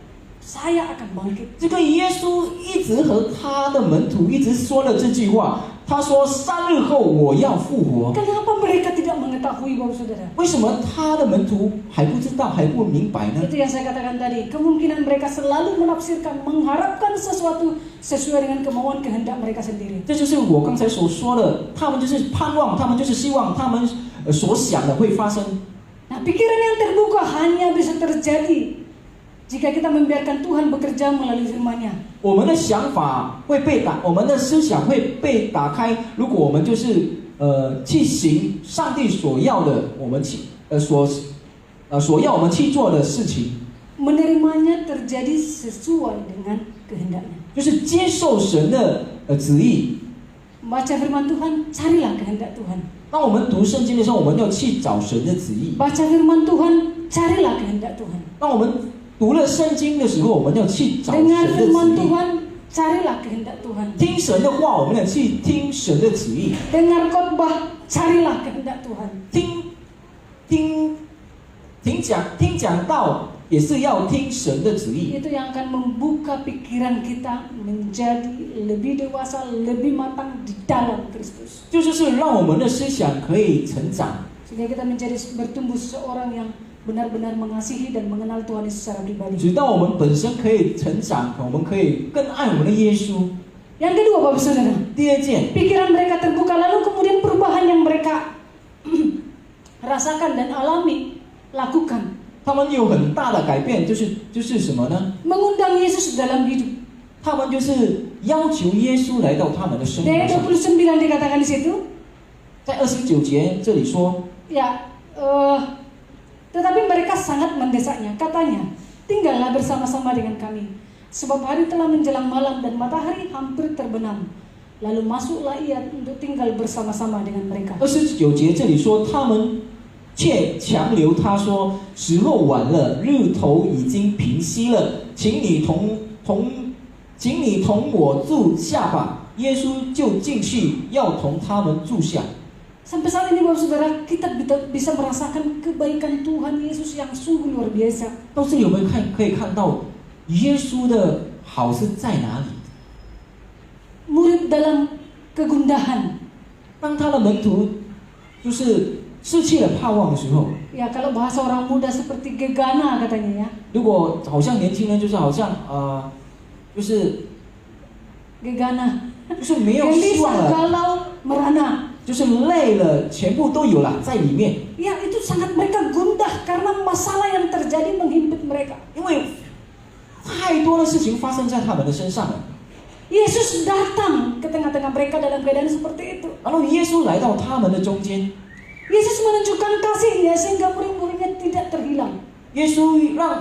S1: saya akan bangkit.
S2: 这个耶稣一直和他的门徒一直说了这句话，他说3日后我要复活。
S1: Kenapa mereka tidak mengetahui, Bapak Saudara?
S2: 为什么他的门徒还不知道，还不明白呢？
S1: Itu yang saya katakan tadi. Kemungkinan mereka selalu menafsirkan, mengharapkan sesuatu sesuai dengan kemauan kehendak mereka sendiri.
S2: 这就是我刚才所说的，他们就是盼望，他们就是希望他们所想的会发生。
S1: Nah, pikiran yang terbuka hanya bisa terjadi jika kita membiarkan Tuhan bekerja melalui firman-Nya.
S2: 我们的想法会被打，我们的思想会被打开。如果我们就是去行上帝所要的，我们所要我们去做的事情，
S1: Menerimanya terjadi sesuai dengan kehendak-Nya.
S2: 就是接受神的旨意。
S1: Baca firman Tuhan, carilah kehendak Tuhan.
S2: 当我们读圣经的时候，我们要去找神的旨意。
S1: Baca firman Tuhan, carilah kehendak Tuhan.
S2: 当我们读了圣经的时候，我们要去找神
S1: Dengar
S2: 的
S1: firman
S2: 旨意。
S1: Tuhan, carilah kehendak Tuhan.
S2: 听神的话，我们要去听神的旨意。
S1: Dengar khotbah, carilah kehendak Tuhan.
S2: 听讲道，也是要听神的旨意。
S1: Itu yang akan membuka pikiran kita menjadi lebih dewasa, lebih matang di dalam Kristus.
S2: 就是让我们的思想可以成长，
S1: Sehingga kita menjadi bertumbuh seorang yang benar-benar mengasihi dan mengenal Tuhan Yesus secara pribadi.
S2: 直到我们本身可以成长，我们可以更爱我们的耶稣。
S1: Yang kedua, Bapak Saudara,
S2: 第二件，
S1: pikiran mereka terbuka, lalu kemudian perubahan yang mereka rasakan dan alami, lakukan.
S2: 他们有很大的改变，就是什么呢？
S1: Mengundang Yesus dalam hidup.
S2: 他们就是要求耶稣来到他们的生活
S1: Dari
S2: 上。
S1: 29 dikatakan di situ,
S2: 在29节这里说，
S1: ya, tetapi mereka sangat mendesaknya. Katanya, tinggallah bersama-sama dengan kami, sebab hari telah menjelang malam dan matahari hampir terbenam. Lalu masuklah ia untuk tinggal bersama-sama dengan mereka.
S2: 29节这里说，他们却强留他说：“时候晚了，日头已经平息了，请你同我住下吧。”耶稣就进去，要同他们住下。
S1: Sampai saat ini, Bapak Saudara, kita bisa merasakan kebaikan Tuhan Yesus yang sungguh luar biasa.
S2: 到这里我们可以看到耶稣的好是在哪里？
S1: Murid dalam kegundahan.
S2: 当他的门徒就是失去了盼望的时候，
S1: Ya, kalau bahasa orang muda seperti gegana katanya ya.
S2: 如果好像年轻人就是好像就是
S1: Gegana.
S2: 就是没有希
S1: Gelisah,
S2: 望了，
S1: galau, merana.
S2: 就是累了，全部都有了在里面。
S1: Ya, itu sangat mereka gundah karena masalah yang terjadi menghimpit mereka.
S2: 因为太多的事情发生在他们的身上了。
S1: Yesus datang ke tengah-tengah mereka dalam keadaan seperti itu.
S2: 然后耶稣来到他们的中间，
S1: Yesus menunjukkan kasihnya sehingga murid-muridnya tidak terhilang.
S2: 耶稣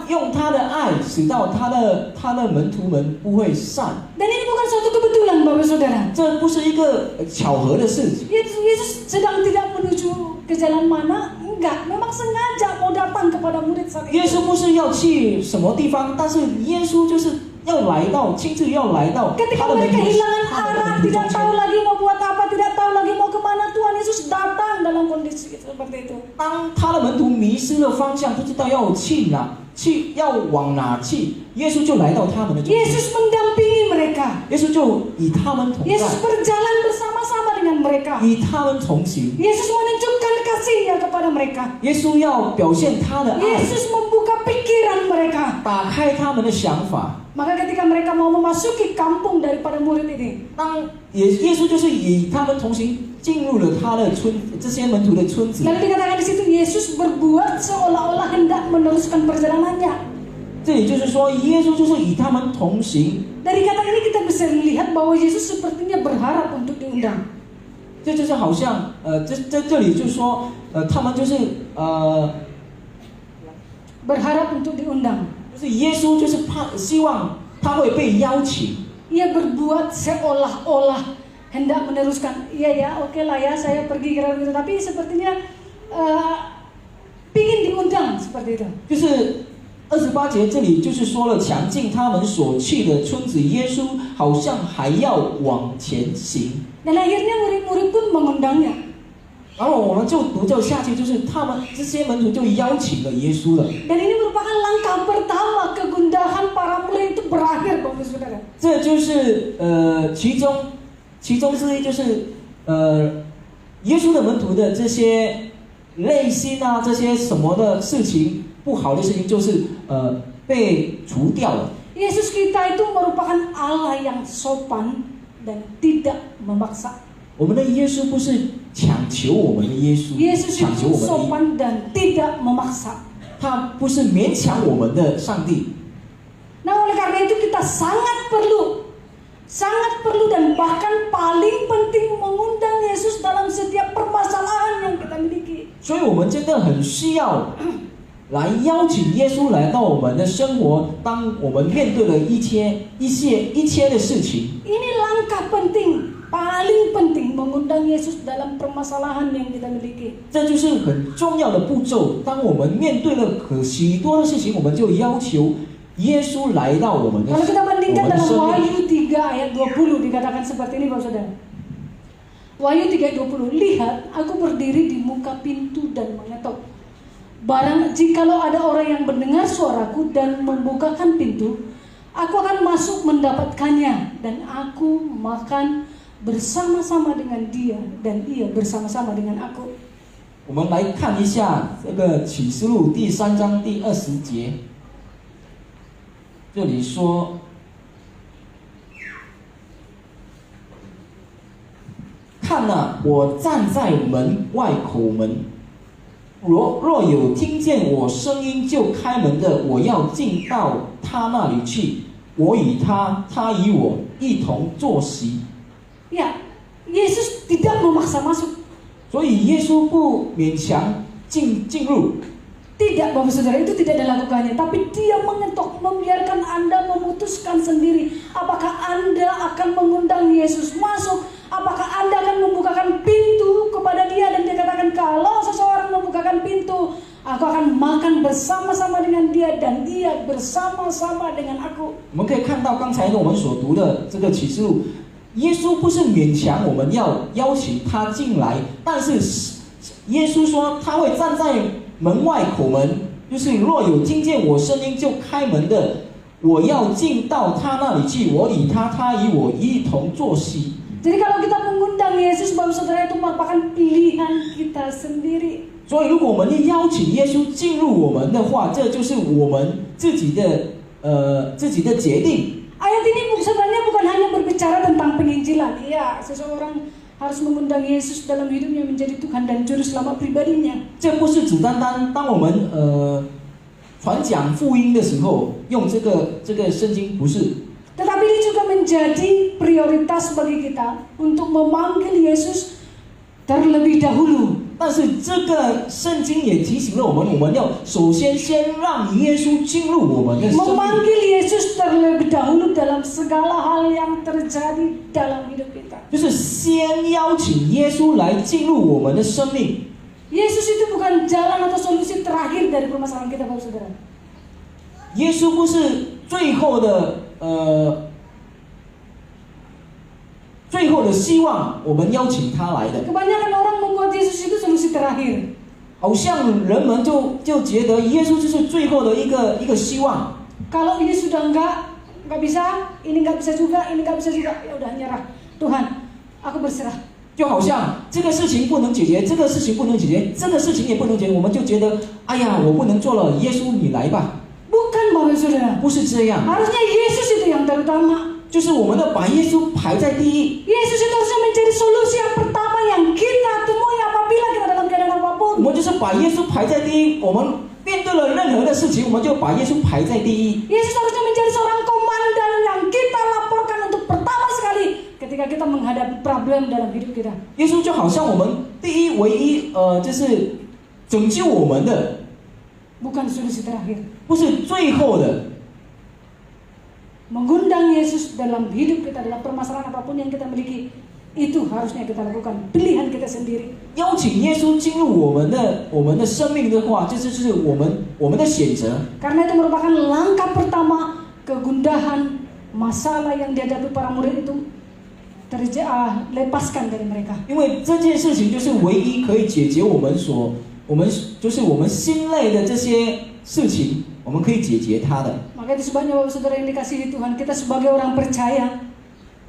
S2: 用他的爱，使到他的门徒们不会散。
S1: Dan ini bukan suatu kebetulan, Bapak Saudara.
S2: 这不是一个巧合的事情。
S1: Yesus sedang tidak menuju ke jalan mana? Enggak, memang sengaja mau datang kepada murid saat
S2: 耶
S1: itu.
S2: 稣不是要去什么地方，但是耶稣就是要来到，亲自要来到
S1: Ketika
S2: 他的门
S1: mereka
S2: 徒
S1: kehilangan
S2: 他的
S1: arah,
S2: 门徒中
S1: tidak
S2: 间。
S1: tahu lagi mau buat apa, tidak tahu lagi mau kemana, Tuhan Yesus datang dalam kondisi seperti itu.
S2: 当他的门徒迷失了方向，不知道要去哪，要往哪去，耶稣就来到他们的中间。
S1: Yesus mendampingi mereka.
S2: 耶稣就与他们同
S1: Yesus
S2: 在，
S1: berjalan bersama-sama dengan mereka.
S2: 与他们同行。
S1: Yesus menunjukkan kasihnya kepada mereka.
S2: 耶稣要表现他的爱，
S1: Yesus membuka pikiran mereka.
S2: 打开他们的想法。
S1: Maka ketika mereka mau memasuki kampung daripada murid ini,
S2: 耶稣就是与他们同行，进入了他的村，这些门徒的村子。
S1: lalu dikatakan di situ Yesus berbuat seolah-olah hendak meneruskan perjalanannya.
S2: 这里就是说，耶稣就是与他们同行。
S1: Dari kata ini kita bisa melihat bahwa Yesus sepertinya berharap untuk diundang.
S2: 这就是好像这里就是说，他们就是
S1: Berharap untuk diundang.
S2: 就是耶稣就是希望他会被邀请。
S1: Ia berbuat seolah-olah hendak meneruskan. Iya ya, oke lah ya, saya pergi kira-kira gitu. Tapi sepertinya pingin diundang seperti itu.
S2: 就是28节这里就是说了，强进他们所去的村子，耶稣好像还要往前行。
S1: Dan akhirnya murid-murid pun mengundangnya.
S2: 然后我们就读到下去，就是他们这些门徒就邀请了耶稣了。
S1: Dan ini merupakan langkah pertama kegundahan para murid
S2: 这就是其中之一，就是耶稣的门徒的这些内心啊，这些什么的事情，不好的事情，就是被除掉了。
S1: Yesus kita itu merupakan Allah yang sopan dan tidak memaksa.
S2: 我们的耶稣不是强求我们的耶稣，
S1: Yesus
S2: 强求
S1: itu
S2: 我们的，
S1: sopan dan tidak memaksa.
S2: 他不是勉强我们的上帝。
S1: Nah, oleh karena itu kita sangat perlu dan bahkan paling penting mengundang Yesus dalam setiap permasalahan yang kita miliki.
S2: 所以我们真的很需要来邀请耶稣来到我们的生活，当我们面对了一切的事情。
S1: Ini langkah penting, paling penting mengundang Yesus dalam permasalahan yang kita miliki.
S2: 这就是很重要的步骤。当我们面对了许多的事情，我们就要求耶稣来到我们的
S1: Kalau kita
S2: 我
S1: bandingkan
S2: 们的
S1: dalam
S2: 生命。
S1: Wahyu 3 ayat 20 dikatakan seperti ini Bapak Saudara. Wahyu 3 ayat 20, lihat aku berdiri di muka pintu dan mengetok. Barang jikalau ada orang yang mendengar suaraku dan membukakan pintu, aku akan masuk mendapatkannya dan aku makan bersama-sama dengan dia dan ia bersama-sama dengan aku.
S2: 我们来看一下这个启示录第3章第20节，这里说。 看哪，我站在门外口门，若有听见我声音就开门的，我要进到他那里去，我与他，他与我一同坐席。
S1: Ya, Yesus tidak memaksa masuk.
S2: 所以耶稣不勉强进入。
S1: Tidak, Bapak Saudara, itu tidak dilakukannya. Tapi dia mengetok, membiarkan Anda memutuskan sendiri. Apakah Anda akan mengundang Yesus masuk? Apakah Anda akan membukakan pintu kepada dia? Dan dia katakan, kalau seseorang membukakan pintu, aku akan makan bersama-sama dengan dia dan dia bersama-sama dengan aku.
S2: 我们可以看到刚才我们所读的这个启示录，耶稣不是勉强我们要邀请他进来，但是耶稣说他会站在 门外口门，就是若有听见我声音就开门的，我要进到他那里去，我与他，他与我一同坐席。
S1: Jadi kalau kita mengundang Yesus, Bapak Saudara, itu merupakan pilihan kita sendiri.
S2: 所以，如果我们要邀请耶稣进入我们的话，这就是我们自己的决定。
S1: Ayat ini sebenarnya bukan hanya berbicara tentang penginjilan. Iya, seseorang harus mengundang Yesus dalam hidupnya menjadi Tuhan dan Juru Selamat pribadinya.
S2: 这不是只单单当我们传讲福音的时候用这个圣经，不是。
S1: Tetapi ini juga menjadi prioritas bagi kita untuk memanggil Yesus terlebih dahulu.
S2: 但是这个圣经也提醒了我们，我们要首先让耶稣进入我们的生命。
S1: Memanggil Yesus terlebih dahulu dalam segala hal yang terjadi dalam hidup kita.
S2: 就是先邀请耶稣来进入我们的生命。
S1: Yesus itu bukan jalan atau solusi terakhir dari permasalahan kita, Bapak Saudara.
S2: 耶稣不是最后的希望，我们邀请他来的。
S1: Kebanyakan orang membuat Yesus itu solusi terakhir.
S2: 好像人们就觉得耶稣就是最后的一个希望。
S1: Kalau ini sudah nggak bisa, ini nggak bisa juga, ini nggak bisa juga, ya udah nyerah. Tuhan, aku berserah.
S2: 就好像这个事情不能解决，这个事情不能解决，这个事情也不能解决，我们就觉得，哎呀，我不能做了，耶稣你来吧。
S1: Bukan, Bapak Saudara.
S2: 不是这样，
S1: Harusnya Yesus itu yang terutama.
S2: 就是我们的把耶稣排在第一。
S1: Yesus itu harusnya menjadi solusi yang pertama yang kita temui apabila kita dalam keadaan
S2: 我
S1: apapun.
S2: 们就是把耶稣排在第一，我们面对了任何的事情，我们就把耶稣排在第一。
S1: Yesus harusnya menjadi seorang komandan yang kita laporkan untuk pertama sekali ketika kita menghadapi problem dalam hidup kita.
S2: 耶稣就好像我们第一唯一就是拯救我们的，
S1: Bukan solusi terakhir.
S2: 不是最后的。
S1: Mengundang Yesus dalam hidup kita, dalam permasalahan apapun yang kita miliki, itu harusnya kita lakukan. Pilihan kita sendiri.
S2: 邀请耶稣进入我们的生命的话，这就是我们的选择。
S1: Karena itu merupakan langkah pertama kegundahan masalah yang dihadapi para murid itu lepaskan dari mereka.
S2: 因为这件事情就是唯一可以解决我们心累的这事情，我们可以解决它的。
S1: Maka itu sebabnya Bapak Saudara yang dikasihi Tuhan, kita sebagai orang percaya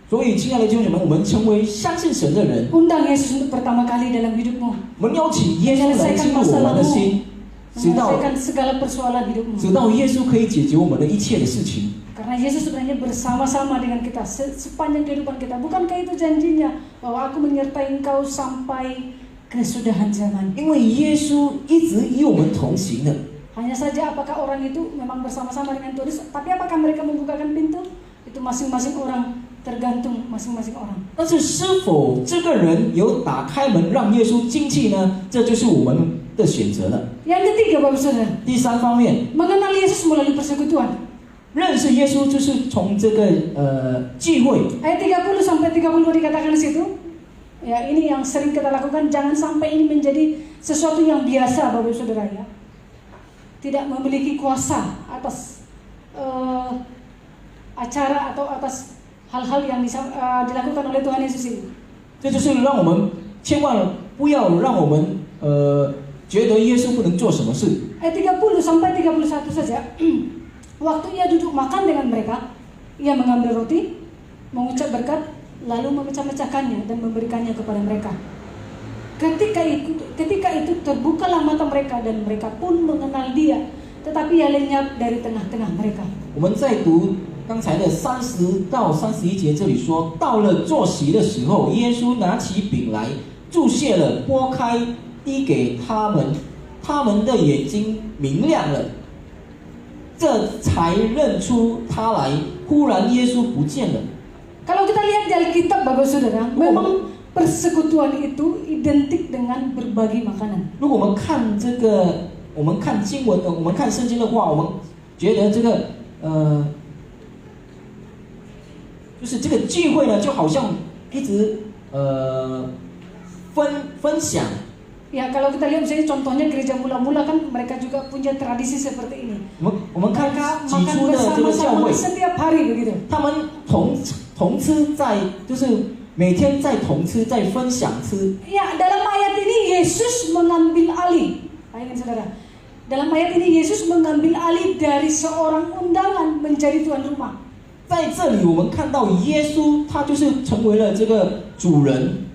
S2: 所以，亲爱的弟兄姐妹，我们成为相信神的人，
S1: undang Yesus untuk pertama kali dalam hidupmu,
S2: 我们邀请耶稣来进入我们的心，直到
S1: menyelesaikan segala persoalan hidupmu.
S2: 耶稣可以解决我们的一切的事情。
S1: Karena Yesus sebenarnya bersama-sama dengan kita sepanjang kehidupan kita. Bukankah itu janjinya bahwa aku menyertai engkau sampai kesudahan zaman?
S2: 因为耶稣一直与我们同行的。
S1: Hanya saja apakah orang itu memang bersama-sama dengan Tuhan, tapi apakah mereka membukakan pintu? Itu masing-masing orang, tergantung masing-masing orang.
S2: 但是是否这个人有打开门让耶稣进去呢？这就是我们的选择了。
S1: Yang ketiga Bapak Saudara,
S2: 第三方面，
S1: mengenal Yesus melalui persekutuan.
S2: 认识耶稣就是从这个聚会。
S1: Ayat 30 sampai 32 dikatakan di situ. Ya, ini yang sering kita lakukan, jangan sampai ini menjadi sesuatu yang biasa Bapak Saudara ya. Tidak memiliki kuasa atas acara atau atas hal-hal yang dilakukan oleh Tuhan Yesus ini.
S2: 这就是让我们千万不要让我们觉得耶稣不能做什么事。
S1: Ayat 30 sampai 31 saja. Waktu ia duduk makan dengan mereka, ia mengambil roti, mengucap berkat, lalu memecah-mecahkannya dan memberikannya kepada mereka. Ketika itu terbukalah mata mereka dan mereka pun mengenal dia, tetapi ia lenyap dari tengah-tengah mereka.
S2: 我们在读刚才的30到31节，这里说，到了坐席的时候，耶稣拿起饼来，注谢了，拨开，递给他们，他们的眼睛明亮了，这才认出他来。忽然耶稣不见了。
S1: Kalau kita lihat di Alkitab Bapak Saudara, memang persekutuan itu identik dengan berbagi makanan.
S2: 如果我们看这个，我们看经文，我们看圣经的话，我们觉得这个就是这个聚会呢，就好像一直分享。
S1: Ya, kalau kita lihat misalnya contohnya gereja mula-mula kan mereka juga punya tradisi seperti ini.
S2: 我们看
S1: Mereka
S2: 起
S1: makan
S2: 初的这个教
S1: bersama-sama
S2: 会，
S1: setiap hari begitu.
S2: 他们同吃在，就是每天在同吃，在分享吃。
S1: Ya, dalam ayat ini Yesus mengambil alih. Bayangin saudara. Dalam ayat ini Yesus mengambil alih dari seorang undangan menjadi tuan rumah.
S2: 在这里我们看到耶稣，他就是成为了这个主人。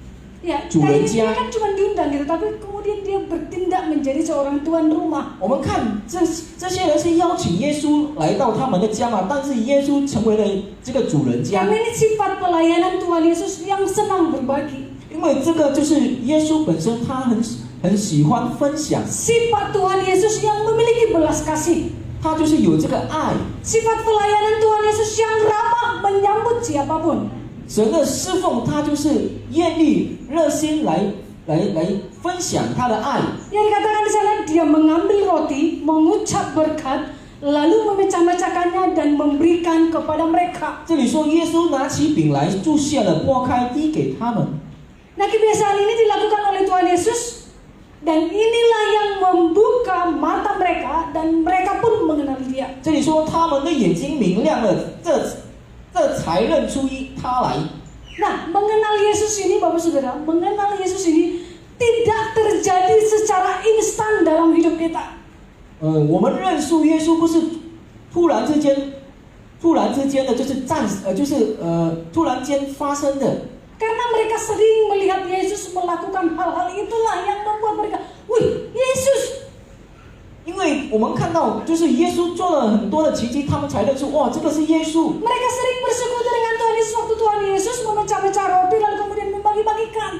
S1: Ya,
S2: Jual
S1: tadi
S2: dia.
S1: dia kan cuma diundang gitu, tapi kemudian dia bertindak menjadi seorang tuan rumah.
S2: 我们看这些人是邀请耶稣来到他们的家嘛，但是耶稣成为了这个主人家。
S1: Yang ini sifat pelayanan Tuhan Yesus yang senang berbagi.
S2: 因为这个就是耶稣本身，他很喜欢分享，
S1: Sifat Tuhan Yesus yang memiliki belas kasih.
S2: 他就是有这个爱。
S1: Sifat pelayanan Tuhan Yesus yang ramah menyambut siapapun.
S2: 神的侍奉，他就是愿意热心来分享他的爱。
S1: Yang dikatakan di sana, dia mengambil roti, mengucap berkat, lalu memecah-mecahkannya dan memberikan kepada mereka.
S2: 这里说，耶稣拿起饼来，注谢了，拨开，递给他们。
S1: Nah, kebiasaan ini dilakukan oleh Tuhan Yesus, dan inilah yang membuka mata mereka dan mereka pun mengenal dia.
S2: 这里说，他们的眼睛明亮了，这才认出他来。
S1: Nah, mengenal Yesus ini, Bapak Saudara, mengenal Yesus ini tidak terjadi secara instan dalam hidup kita.
S2: 我们认识耶稣不是突然之间的，就是突然间发生的。
S1: Karena mereka sering melihat Yesus melakukan hal-hal itulah yang membuat mereka, wih, Yesus.
S2: 因为我们看到，就是耶稣做了很多的奇迹，他们才认出，哇，这个是耶稣。
S1: Mereka sering bersekutu dengan Tuhan Yesus waktu Tuhan Yesus memecah-mecah roti lalu kemudian membagi-bagikan.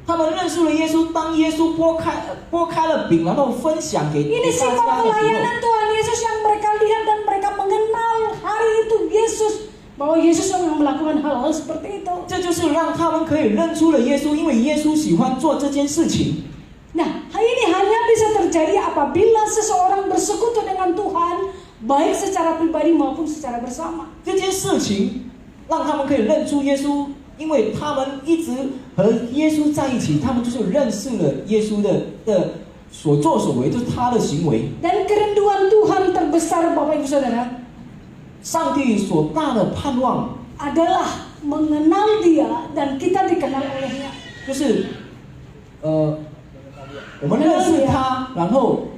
S2: 他们认识了耶稣，当耶稣拨开了饼，然后分享给
S1: Ini
S2: 大
S1: sifat
S2: 家的时
S1: pelayanan
S2: 候，
S1: Tuhan Yesus yang mereka lihat dan mereka mengenal hari itu Yesus, bahwa Yesus yang melakukan hal-hal seperti itu.
S2: 这就是让他们可以认出了耶稣，因为耶稣喜欢做这件事情。
S1: Nah, ini hanya bisa terjadi apabila seseorang bersekutu dengan Tuhan, baik secara pribadi maupun secara bersama.
S2: 这件事情让他们可以认出耶稣，因为他们一直和耶稣在一起，他们就是认识了耶稣的所作所为，就是他的行为。
S1: Dan kerinduan Tuhan terbesar, Bapak Ibu Saudara,
S2: 上帝所大的盼望
S1: adalah mengenal Dia dan kita dikenal olehnya.
S2: 就是我们认识他，然后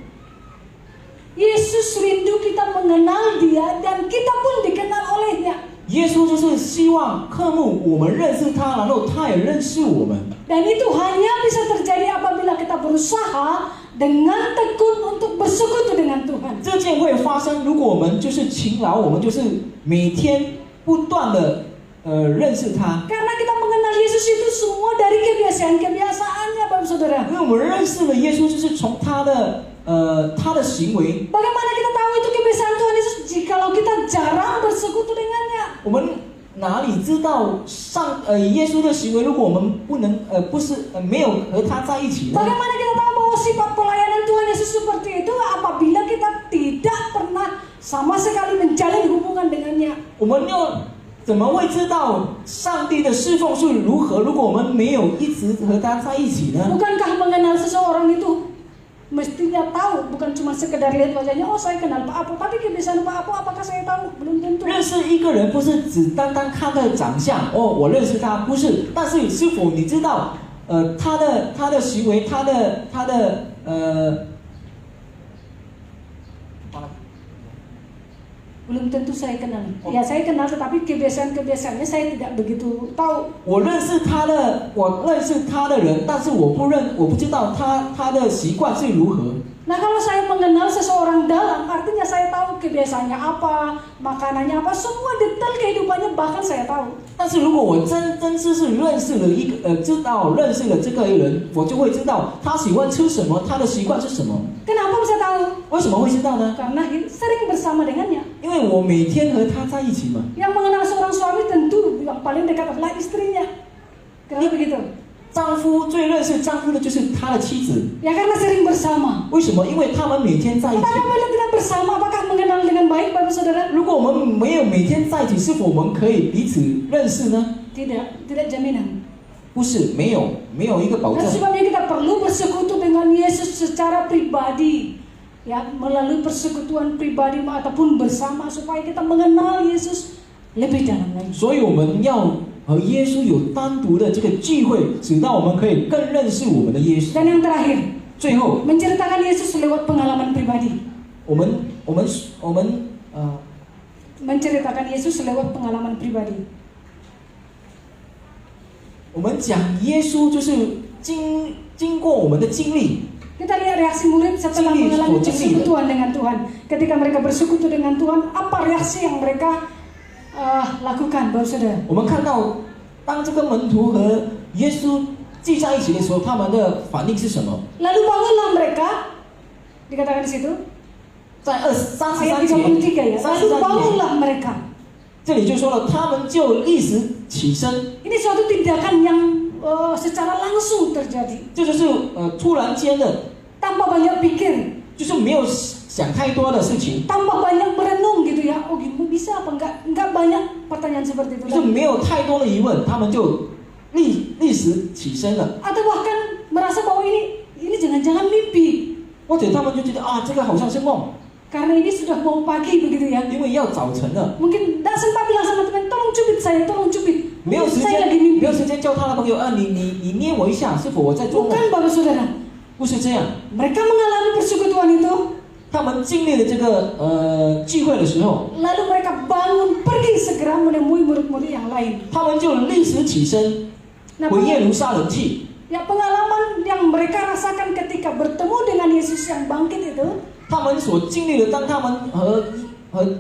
S1: Yesus rindu kita mengenal Dia dan kita pun dikenal olehnya.
S2: 耶稣就是希望渴慕我们认识他，然后他也认识我们。
S1: Dan itu hanya bisa terjadi apabila kita berusaha dengan tekun untuk bersekutu dengan Tuhan.
S2: 这件会发生，如果我们就是勤劳，我们就是每天不断的认识他。
S1: Karena kita mengenal Yesus itu semua dari kebiasaan-kebiasaannya, Bapak Saudara.
S2: 因为我们认识了耶稣，就是从他的行为。
S1: Bagaimana kita tahu itu kebiasaan Tuhan Yesus jikalau kita jarang bersekutu dengannya?
S2: 我们哪里知道耶稣的行为？如果我们没有和他在一起呢？
S1: Bagaimana kita tahu bahwa sifat pelayanan Tuhan Yesus seperti itu apabila kita tidak pernah sama sekali menjalin hubungan dengannya?
S2: 我们又怎么会知道上帝的侍奉是如何？如果我们没有一直和他在一起呢？
S1: Bukankah mengenal seseorang itu mestinya tahu, bukan cuma sekedar lihat wajahnya, oh saya kenal Pak Apo, tapi kebiasaan Pak Apo apakah saya tahu? Belum tentu.
S2: 认识一个人不是只单单看他的长相，哦，我认识他，不是，但是是否你知道，他的行为，他的
S1: Belum tentu saya kenal. Ya saya kenal, tetapi kebiasaan-kebiasaannya saya tidak begitu tahu.
S2: 我认识他的人，但是我不知道他的习惯是如何。
S1: Nah kalau saya mengenal seseorang dalam, artinya saya tahu kebiasaannya apa, makanannya apa, semua detail kehidupannya bahkan saya tahu.
S2: 但是如果我真是认识了认识了这个人，我就会知道他喜欢吃什么，他的习惯是什么。
S1: Kenapa bisa tahu?
S2: 为什么会知道呢？
S1: Karena sering bersama dengannya.
S2: 因为我每天和他在一起嘛。
S1: Yang mengenal seorang suami tentu yang paling dekat adalah istrinya. Kenapa begitu?
S2: 丈夫最认识丈夫的就是他的妻子。
S1: Ya karena sering bersama.
S2: 为什么？因为他们每天在一起。
S1: Tapi apabila tidak bersama, apakah mengenal dengan baik, Bapak Saudara?
S2: 如果我们没有每天在一起，是否我们可以彼此认识呢？
S1: Tidak jaminan.
S2: 不是，没有一个保证。
S1: Dan sebabnya kita perlu bersekutu dengan Yesus secara pribadi, ya melalui persekutuan pribadi ataupun bersama supaya kita mengenal Yesus lebih dalam lagi.
S2: 所以我们要和耶稣有单独的这个聚会，使到我们可以更认识我们的耶稣。
S1: Dan yang terakhir,
S2: 最后，
S1: menceritakan Yesus lewat pengalaman pribadi.
S2: 我们
S1: menceritakan Yesus lewat pengalaman pribadi.
S2: 我们讲耶稣就是经过我们的经历。
S1: Kita lihat reaksi murid setelah mengalami persekutuan dengan Tuhan. Ketika mereka bersekutu dengan Tuhan, apa reaksi yang mereka lakukan, Bapak Saudara?
S2: 我们看到，当这个门徒和耶稣聚在一起的时候，他们的反应是什么？
S1: Lalu bangunlah mereka, dikatakan di situ.
S2: 在33
S1: Ayat 33 ya.
S2: 节，
S1: Lalu bangunlah mereka.
S2: 这里就说了，他们就立时起身。
S1: Ini suatu tindakan yang secara langsung terjadi.
S2: 这就是突然间的，
S1: Tanpa banyak pikir,
S2: 就是没有想太多的事情，
S1: tanpa banyak merenung gitu ya. Oh gitu bisa apa enggak banyak pertanyaan seperti itu.
S2: 就是没有太多的疑问，他们就立时起身了，
S1: Atau bahkan merasa bahwa ini jangan-jangan mimpi.
S2: 或者他们就觉得啊，这个好像是梦，
S1: Karena ini sudah mau pagi begitu ya.
S2: 因为要早晨了，
S1: Mungkin tidak sempat bilang sama teman, tolong cubit saya, tolong cubit.
S2: 没有
S1: Mungkin
S2: 时
S1: saya
S2: 间，
S1: lagi
S2: 没
S1: mimpi.
S2: 有时间叫他的朋友啊，你捏我一下，是否我在做梦？
S1: Bukan, Bapak Saudara.
S2: 不是这样，
S1: Mereka mengalami persekutuan itu,
S2: 他们经历了这个聚会的时候，
S1: lalu mereka bangun pergi segera menemui murid-murid yang lain.
S2: 他们就立时起身
S1: Nah,
S2: 回耶路撒冷去。
S1: ya pengalaman yang mereka rasakan ketika bertemu dengan Yesus yang bangkit itu,
S2: 他们所经历的，当他们和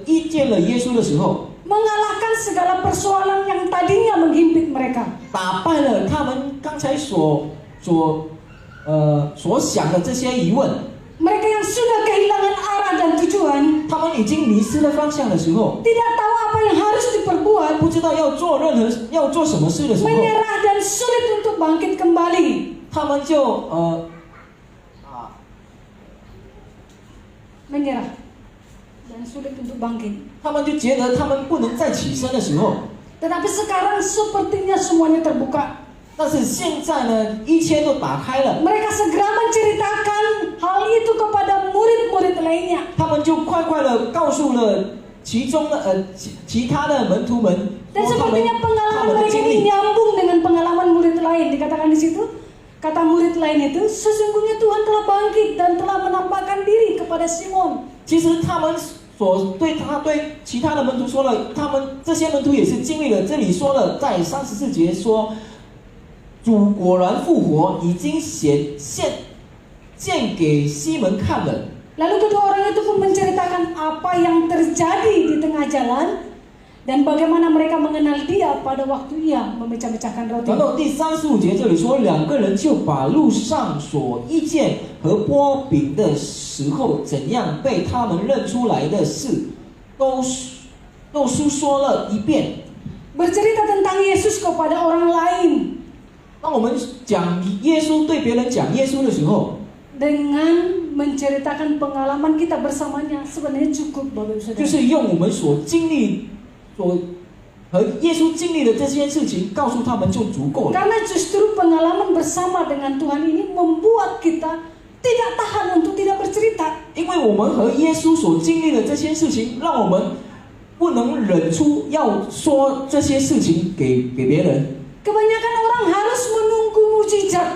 S2: 遇见了耶稣的时候，
S1: mengalahkan segala persoalan yang tadinya menghimpit mereka.
S2: 打败了他们刚才所想的这些疑问。
S1: Mereka yang sudah kehilangan arah dan tujuan,
S2: 他们已经迷失了方向的时候，
S1: tidak tahu apa yang harus diperbuat,
S2: 不知道要做什么事的时候，
S1: menyerah dan sulit untuk bangkit kembali.
S2: 他们就
S1: Menyerah dan sulit untuk bangkit.
S2: 他们就觉得他们不能再起身的时候，
S1: Tetapi sekarang sepertinya semuanya terbuka.
S2: 但是现在呢，一切都打开了，
S1: Mereka segera menceritakan hal itu kepada murid-murid lainnya.
S2: 他们就快的告诉了其他的门徒们，
S1: Dan
S2: 说他们
S1: sepertinya pengalaman
S2: 的
S1: mereka
S2: 经
S1: ini
S2: 历。
S1: nyambung dengan pengalaman murid lain. Dikatakan di situ, kata murid lain itu, sesungguhnya Tuhan telah bangkit dan telah menampakkan diri kepada Simon.
S2: 其实他们对其他的门徒说了，他们这些门徒也是经历了。这里说了，在34节说，主果然复活，已经见给西门看了。
S1: Lalu kedua orang itu pun menceritakan apa yang terjadi di tengah jalan dan bagaimana mereka mengenal dia pada waktu ia memecah-mecahkan roti.
S2: 然后第35节这里说，两个人就把路上所遇见和剥饼的时候怎样被他们认出来的事，都述说了一遍。
S1: Bercerita tentang Yesus kepada orang lain.
S2: 当我们讲耶稣，对别人讲耶稣的时候，
S1: dengan menceritakan pengalaman kita bersamanya sebenarnya cukup, Bapak Ibu Saudara.
S2: 就是用我们所经历、和耶稣经历的这些事情，告诉他们就足够了。
S1: Karena justru pengalaman bersama dengan Tuhan ini membuat kita tidak tahan untuk tidak bercerita.
S2: 因为我们和耶稣所经历的这些事情，让我们不能忍出要说这些事情给别人。
S1: Kebanyakan orang harus menunggu mujizat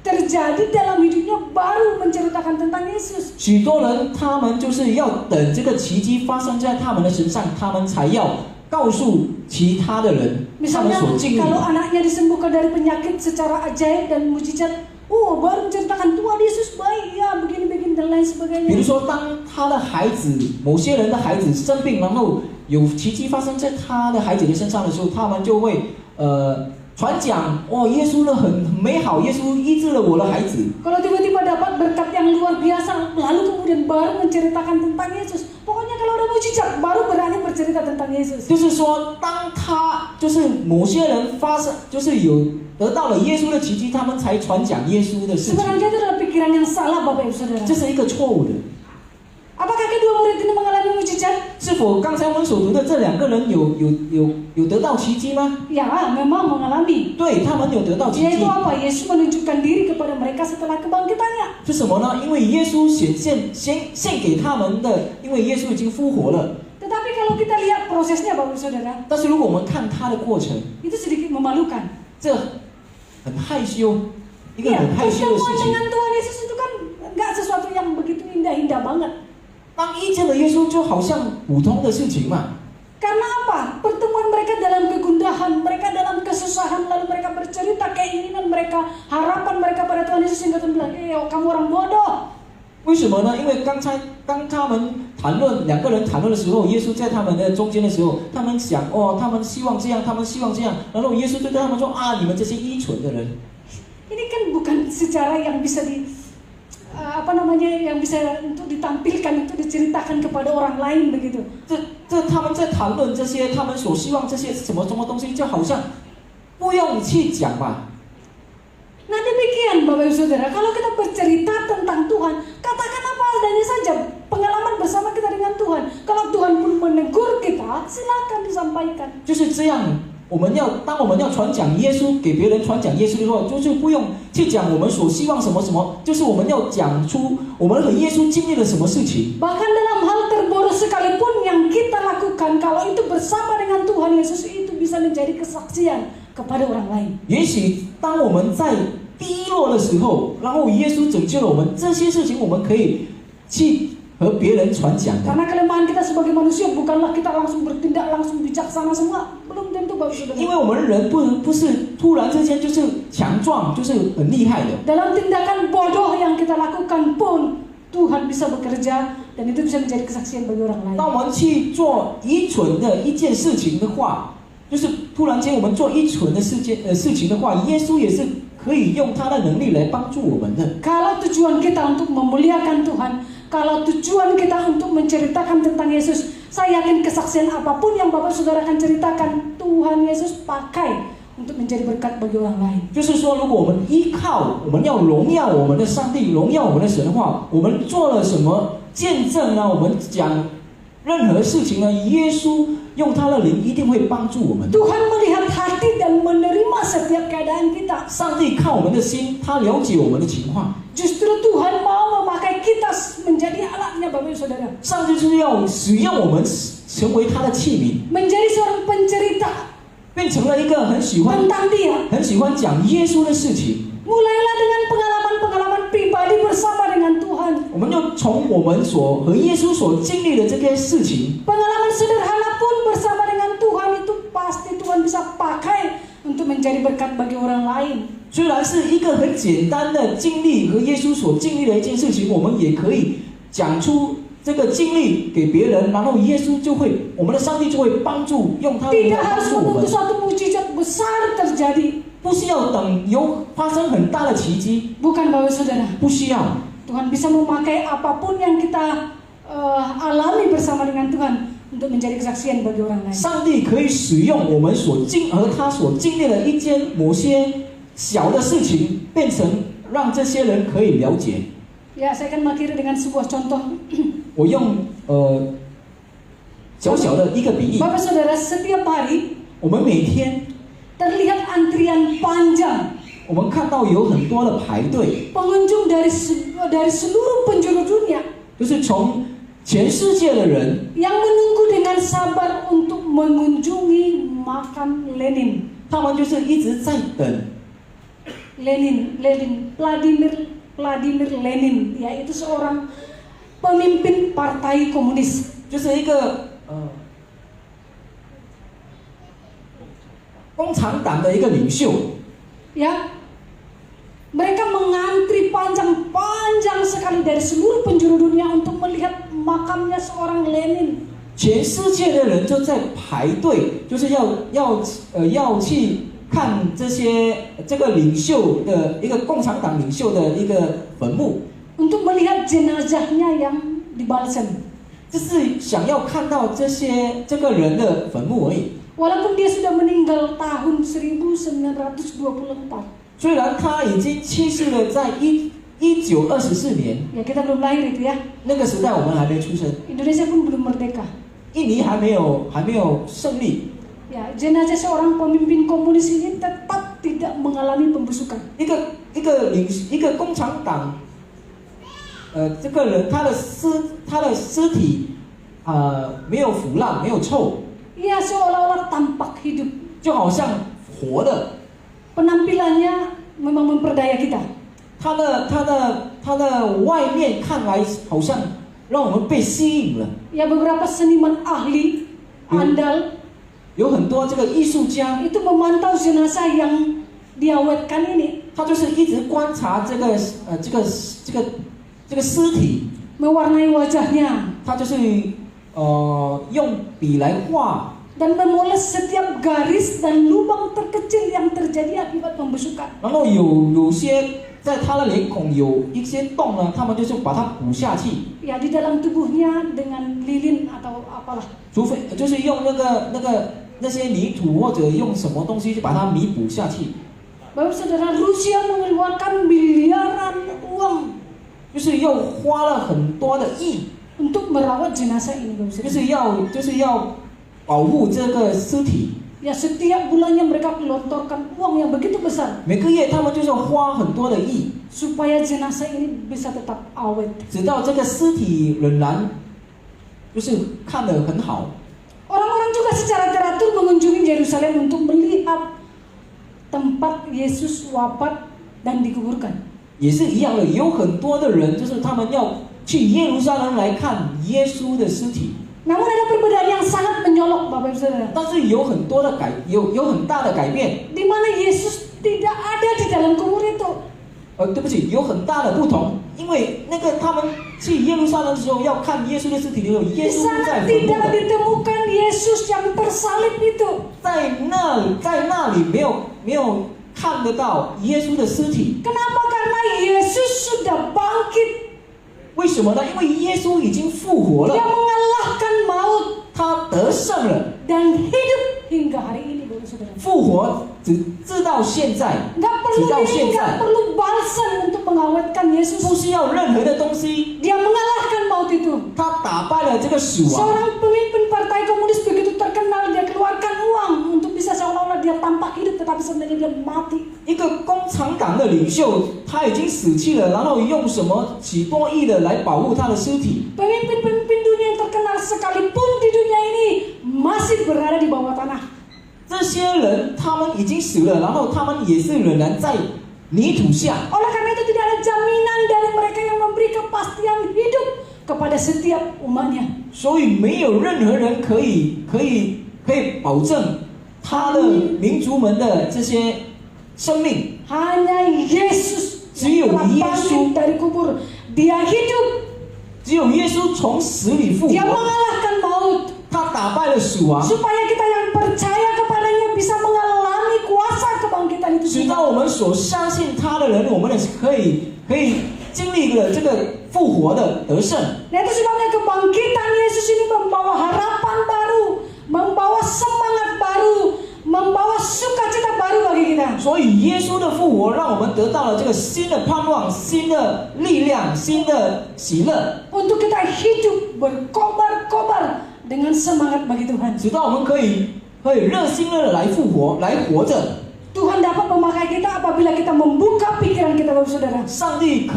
S1: terjadi dalam hidupnya baru menceritakan tentang Yesus.
S2: 许多人他们就是要等这个奇迹发生在他们的身上，他们才要告诉其他的人他们
S1: Misalnya
S2: 所经历
S1: kalau
S2: 的。
S1: anaknya disembuhkan dari penyakit secara ajaib dan mujizat, baru menceritakan Tuhan Yesus baik ya begini-begini dan lain
S2: 比如
S1: sebagainya.
S2: 说，当他的孩子某些人的孩子生病，然后有奇迹发生在他的孩子的身上的时候，他们就会传讲耶稣呢很美好，耶稣医治了我的孩子。
S1: Kalau tiba-tiba dapat berkat yang luar biasa, lalu kemudian baru menceritakan tentang Yesus. Pokoknya kalau ada mujizat, baru berani bercerita tentang Yesus.
S2: 就是说，当他就是某些人就是有得到了耶稣的奇迹，他们才传讲耶稣的事情。
S1: Sebenarnya itu adalah pikiran yang salah, Bapak Ibu Saudara.
S2: 这是一个错误的。
S1: Apakah kedua murid ini mengalami mujizat?
S2: 是否刚才我们所读的这两个人有得到奇迹吗？
S1: Ya, memang mengalami.
S2: 对，他们有得到奇迹
S1: Yaitu。apa? Yesus menunjukkan diri kepada mereka setelah kebangkitannya.
S2: 是什么呢？因为耶稣献给他们的，因为耶稣已经复活了。
S1: Tetapi kalau kita lihat prosesnya, Bapak Ibu Saudara,
S2: 但是如果我们看他的过程，
S1: itu sedikit memalukan.
S2: 这很害羞，一个
S1: Iya,
S2: 很害羞的事
S1: pertemuan
S2: 情。
S1: dengan Tuhan Yesus itu kan nggak sesuatu yang begitu indah-indah banget.
S2: 当遇见了耶稣，就好像普通的事情嘛。
S1: Karena apa? Pertemuan mereka dalam kegundahan, mereka dalam kesusahan, lalu mereka bercerita keinginan mereka, harapan mereka pada Tuhan Yesus sehingga Tuhan bilang, kamu orang bodoh.
S2: 为什么呢？因为当他们两个人谈论的时候，耶稣在他们的中间的时候，他们想他们希望这样，他们希望这样，然后耶稣就对他们说你们这些愚蠢的人。
S1: Ini kan bukan sejarah yang bisa yang bisa untuk ditampilkan, untuk diceritakan kepada orang lain begitu.
S2: 他们在谈论这些，他们所希望这些什么东西，就好像不用去讲吧。
S1: Nah demikian Bapak Ibu Saudara, kalau kita bercerita tentang Tuhan, katakan apa adanya saja, pengalaman bersama kita dengan Tuhan. Kalau Tuhan pun menegur kita, silakan disampaikan.
S2: 就是这样，当我们要传讲耶稣给别人传讲耶稣的时候，就是不用去讲我们所希望什么，就是我们要讲出我们和耶稣经历了什么事情。
S1: Bahkan dalam hal terbodoh sekalipun yang kita lakukan, kalau itu bersama dengan Tuhan Yesus, itu bisa menjadi kesaksian kepada orang lain.
S2: 也许当我们在低落的时候，然后耶稣拯救了我们，这些事情我们可以去和别人传讲的。
S1: Karena kelemahan kita sebagai manusia bukanlah kita langsung bertindak langsung bijaksana semua, belum tentu Bapak Saudara.
S2: 因为我们人不是突然之间就是强壮，就是很厉害的。
S1: Dalam tindakan bodoh yang kita lakukan pun Tuhan bisa bekerja dan itu bisa menjadi kesaksian bagi orang lain.
S2: 当我们去做愚蠢的一件事情的话，就是突然间我们做愚蠢的事情的话，耶稣也是可以用他的能力来帮助我们的。
S1: Kalau tujuan kita untuk memuliakan Tuhan, kalau tujuan kita untuk menceritakan tentang Yesus, saya yakin kesaksian apapun yang Bapak Saudara akan ceritakan, Tuhan Yesus pakai untuk menjadi berkat bagi orang lain.
S2: 就是说，如果我们依靠，我们要荣耀我们的上帝，荣耀我们的神的话，我们做了什么见证呢？我们讲任何事情呢，耶稣用他的灵一定会帮助我们。
S1: Tuhan melihat hati dan menerima setiap keadaan kita.
S2: 上帝看我们的心，他了解我们的情况。
S1: Justru Tuhan mau memakai kita menjadi alatnya, Bapak Ibu Saudara.
S2: 上帝就是要使用我们成为他的器皿，
S1: Menjadi seorang pencerita
S2: 变成了一个很喜欢
S1: tentang Dia.
S2: 讲耶稣的事情。
S1: Mulailah dengan pengalaman-pengalaman pribadi bersama dengan Tuhan.
S2: 我们就从我们所和耶稣所经历的这些事情，
S1: Pengalaman sederhana pun bersama dengan Tuhan itu pasti Tuhan bisa pakai untuk menjadi berkat bagi orang lain.
S2: 虽然是一个很简单的经历和耶稣所经历的一件事情，我们也可以讲出这个经历给别人，然后耶稣就会，我们的上帝就会帮助用他的
S1: Tidak
S2: 来帮
S1: harus
S2: 助我
S1: menunggu
S2: 们，
S1: suatu mujizat besar terjadi.
S2: 不需要等有发生很大的奇迹，
S1: Bukan Bapak Saudara.
S2: 不需要。
S1: Tuhan bisa memakai apapun yang kita alami bersama dengan Tuhan untuk menjadi kesaksian bagi orang lain.
S2: 上帝可以使用我们和他所经历的某些小的事情，变成让这些人可以了解。
S1: Ya, saya akan mengakhiri dengan sebuah contoh.
S2: 我用小小的一个比喻，
S1: Bapak Saudara, setiap hari
S2: 我们每天
S1: terlihat antrian panjang
S2: 我们看到有很多的排队，
S1: pengunjung dari seluruh penjuru dunia
S2: 就是从全世界的人，
S1: yang menunggu dengan sabar untuk mengunjungi makam Lenin.
S2: 他们就是一直在等
S1: Vladimir Lenin, yaitu seorang pemimpin partai komunis.
S2: 就是一个共产党的一个领袖。
S1: Ya, mereka mengantri panjang sekali dari seluruh penjuru dunia untuk melihat makamnya seorang Lenin.
S2: 全世界的人就在排队，就是要去看这个领袖的一个共产党领袖的一个坟墓，
S1: Untuk melihat jenazahnya yang dibalsam.
S2: 就是想要看到这个人的坟墓而已。
S1: Walaupun dia sudah meninggal tahun 1924.
S2: 虽然他已经去世了，在1924年，
S1: Ya, kita belum lahir itu ya.
S2: 那个时代我们还没出生，
S1: Indonesia pun belum merdeka.
S2: 印尼还没有胜利。
S1: Ya, jenazah seorang pemimpin komunis ini tetap tidak mengalami pembusukan.
S2: 一个共产党，这个人他的尸体没有腐烂，没有臭，
S1: Ia seolah-olah tampak hidup.
S2: 就好像活的。
S1: Penampilannya memang memperdaya kita.
S2: 他的外面看来好像让我们被吸引了。
S1: Ya, beberapa seniman ahli andal
S2: 有很多这个艺术家，
S1: itu memantau jenazah yang diawetkan ini,
S2: 他就是一直观察这个尸体，
S1: mewarnai wajahnya
S2: 他就是用笔来画，
S1: dan memoles setiap garis dan lubang terkecil yang terjadi akibat pembusukan.
S2: 然后有些在他的脸孔有一些洞呢，他们就是把它补下去，
S1: Ya, di dalam tubuhnya dengan lilin atau apalah.
S2: 除非就是用那些泥土或者用什么东西就把它弥补下去，
S1: Bapak Saudara, Rusia mengeluarkan miliaran uang
S2: 就是又花了很多的亿，
S1: untuk merawat jenazah ini, Bapak
S2: 就
S1: Saudara.
S2: 是要保护这个尸体。
S1: Ya, setiap bulannya mereka gelontorkan uang yang begitu besar
S2: 每个月他们就是花很多的亿，
S1: supaya jenazah ini bisa tetap awet.
S2: 直到这个尸体仍然就是看得很好。
S1: Orang-orang juga secara teratur mengunjungi Yerusalem untuk melihat tempat Yesus wafat dan dikuburkan.
S2: 也是一样的，有很多的人就是他们要去耶路撒冷来看耶稣的尸体，
S1: Namun ada perbedaan yang sangat menyolok, Bapak Ibu Saudara.
S2: 但是有很大的改变，
S1: Di mana Yesus tidak ada di dalam kubur itu.
S2: 对不起，有很大的不同，因为他们去耶路撒冷的时候要看耶稣的尸体的时候，
S1: Di
S2: 耶稣不
S1: sana
S2: 在坟墓
S1: tidak
S2: 的，
S1: ditemukan Yesus yang tersalib itu.
S2: 在那里没有看得到耶稣的尸体，
S1: Kenapa? Karena Yesus sudah bangkit.
S2: 为什么呢？因为耶稣已经复活
S1: Dia
S2: 了，
S1: mengalahkan maut
S2: 他得胜了，
S1: dan hidup hingga hari ini, Bapak Saudara.
S2: 复活直到现在，
S1: Nggak perlu
S2: 直到
S1: ini,
S2: 现
S1: nggak
S2: 在，
S1: perlu balsam untuk mengawetkan Yesus.
S2: 不需要任何的东西，
S1: Dia mengalahkan maut itu.
S2: 他打败了这个死亡。
S1: Seorang pemimpin partai komunis begitu terkenal, dia keluarkan uang untuk bisa seolah-olah dia tampak hidup, tetapi sebenarnya dia mati.
S2: 一个共产党的领袖，他已经死去了，然后用什么许多亿的来保护他的尸体。
S1: Pemimpin-pemimpin dunia yang terkenal sekalipun di dunia ini masih berada di bawah tanah.
S2: 这些人他们已经死了，然后他们也是仍然在泥土下。
S1: Oleh karena itu tidak ada jaminan dari mereka yang memberi kepastian hidup kepada setiap umatnya.
S2: 所以没有任何人可以保证他的民族们的这些生命。
S1: Hanya Yesus
S2: 只有
S1: yang telah
S2: 耶
S1: bangkit
S2: 稣，
S1: dari kubur. Dia hidup.
S2: 只有耶稣从死里复
S1: Dia
S2: 活，
S1: mengalahkan maut.
S2: 他打败了死亡，
S1: Supaya kita yang percaya kepadanya bisa mengalami kuasa kebangkitan itu
S2: 直
S1: juga.
S2: 到我们所相信他的人，我们可以经历了这个复活的得胜。
S1: Nah itu sebabnya kebangkitan Yesus ini membawa harapan baru, membawa semangat baru, membawa sukacita baru bagi kita.
S2: 所以耶稣的复活，让我们得到了这个新的盼望、新的力量、新的喜乐，
S1: Untuk kita hidup berkobar-kobar dengan semangat bagi Tuhan.
S2: 直到我们可以热心的来复活，来活着。
S1: Tuhan dapat memakai kita apabila kita membuka pikiran kita, Bapak Saudara.
S2: 上帝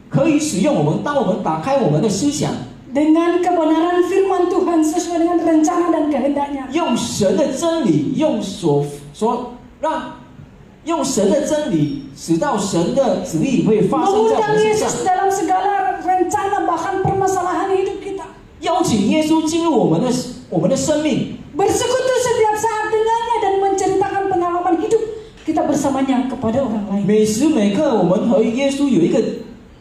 S2: 可以使用我们，当我们打开我们的思想，
S1: Dengan kebenaran firman Tuhan sesuai dengan rencana dan kehendaknya.
S2: 用神的真理，用神的真理，使到神的旨意会发生在我
S1: Mengundang
S2: 们身上。
S1: Yesus dalam segala rencana bahkan permasalahan hidup kita.
S2: 邀请耶稣进入我们的生命，
S1: Bersekutu setiap saat dengannya dan menceritakan pengalaman hidup kita bersamanya kepada orang lain.
S2: 每时每刻我们和耶稣有一个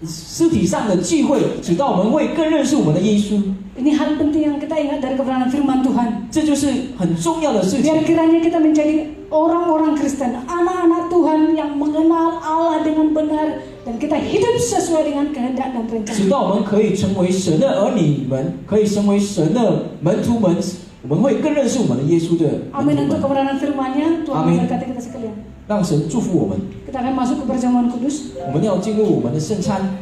S2: 肢体上的聚会，直到我们会更认识我们的耶稣。
S1: Ini hal penting yang kita ingat dari kebenaran firman Tuhan.
S2: 这就是很重要的事情。
S1: Biar kiranya kita menjadi orang-orang Kristen, anak-anak Tuhan yang mengenal Allah dengan benar dan kita hidup sesuai dengan kehendak dan
S2: 直
S1: rencana.
S2: 到我们可以成为神的儿女们，可以成为神的门徒们，我们会更认识我们的耶稣的门
S1: Amin
S2: 徒
S1: untuk
S2: 们。
S1: kebenaran firman-Nya. Tuhan
S2: Amin.
S1: memberkati kita sekalian.
S2: 让神祝福我们。
S1: Kita akan masuk ke perjamuan kudus.
S2: 我们要进入我们的圣餐。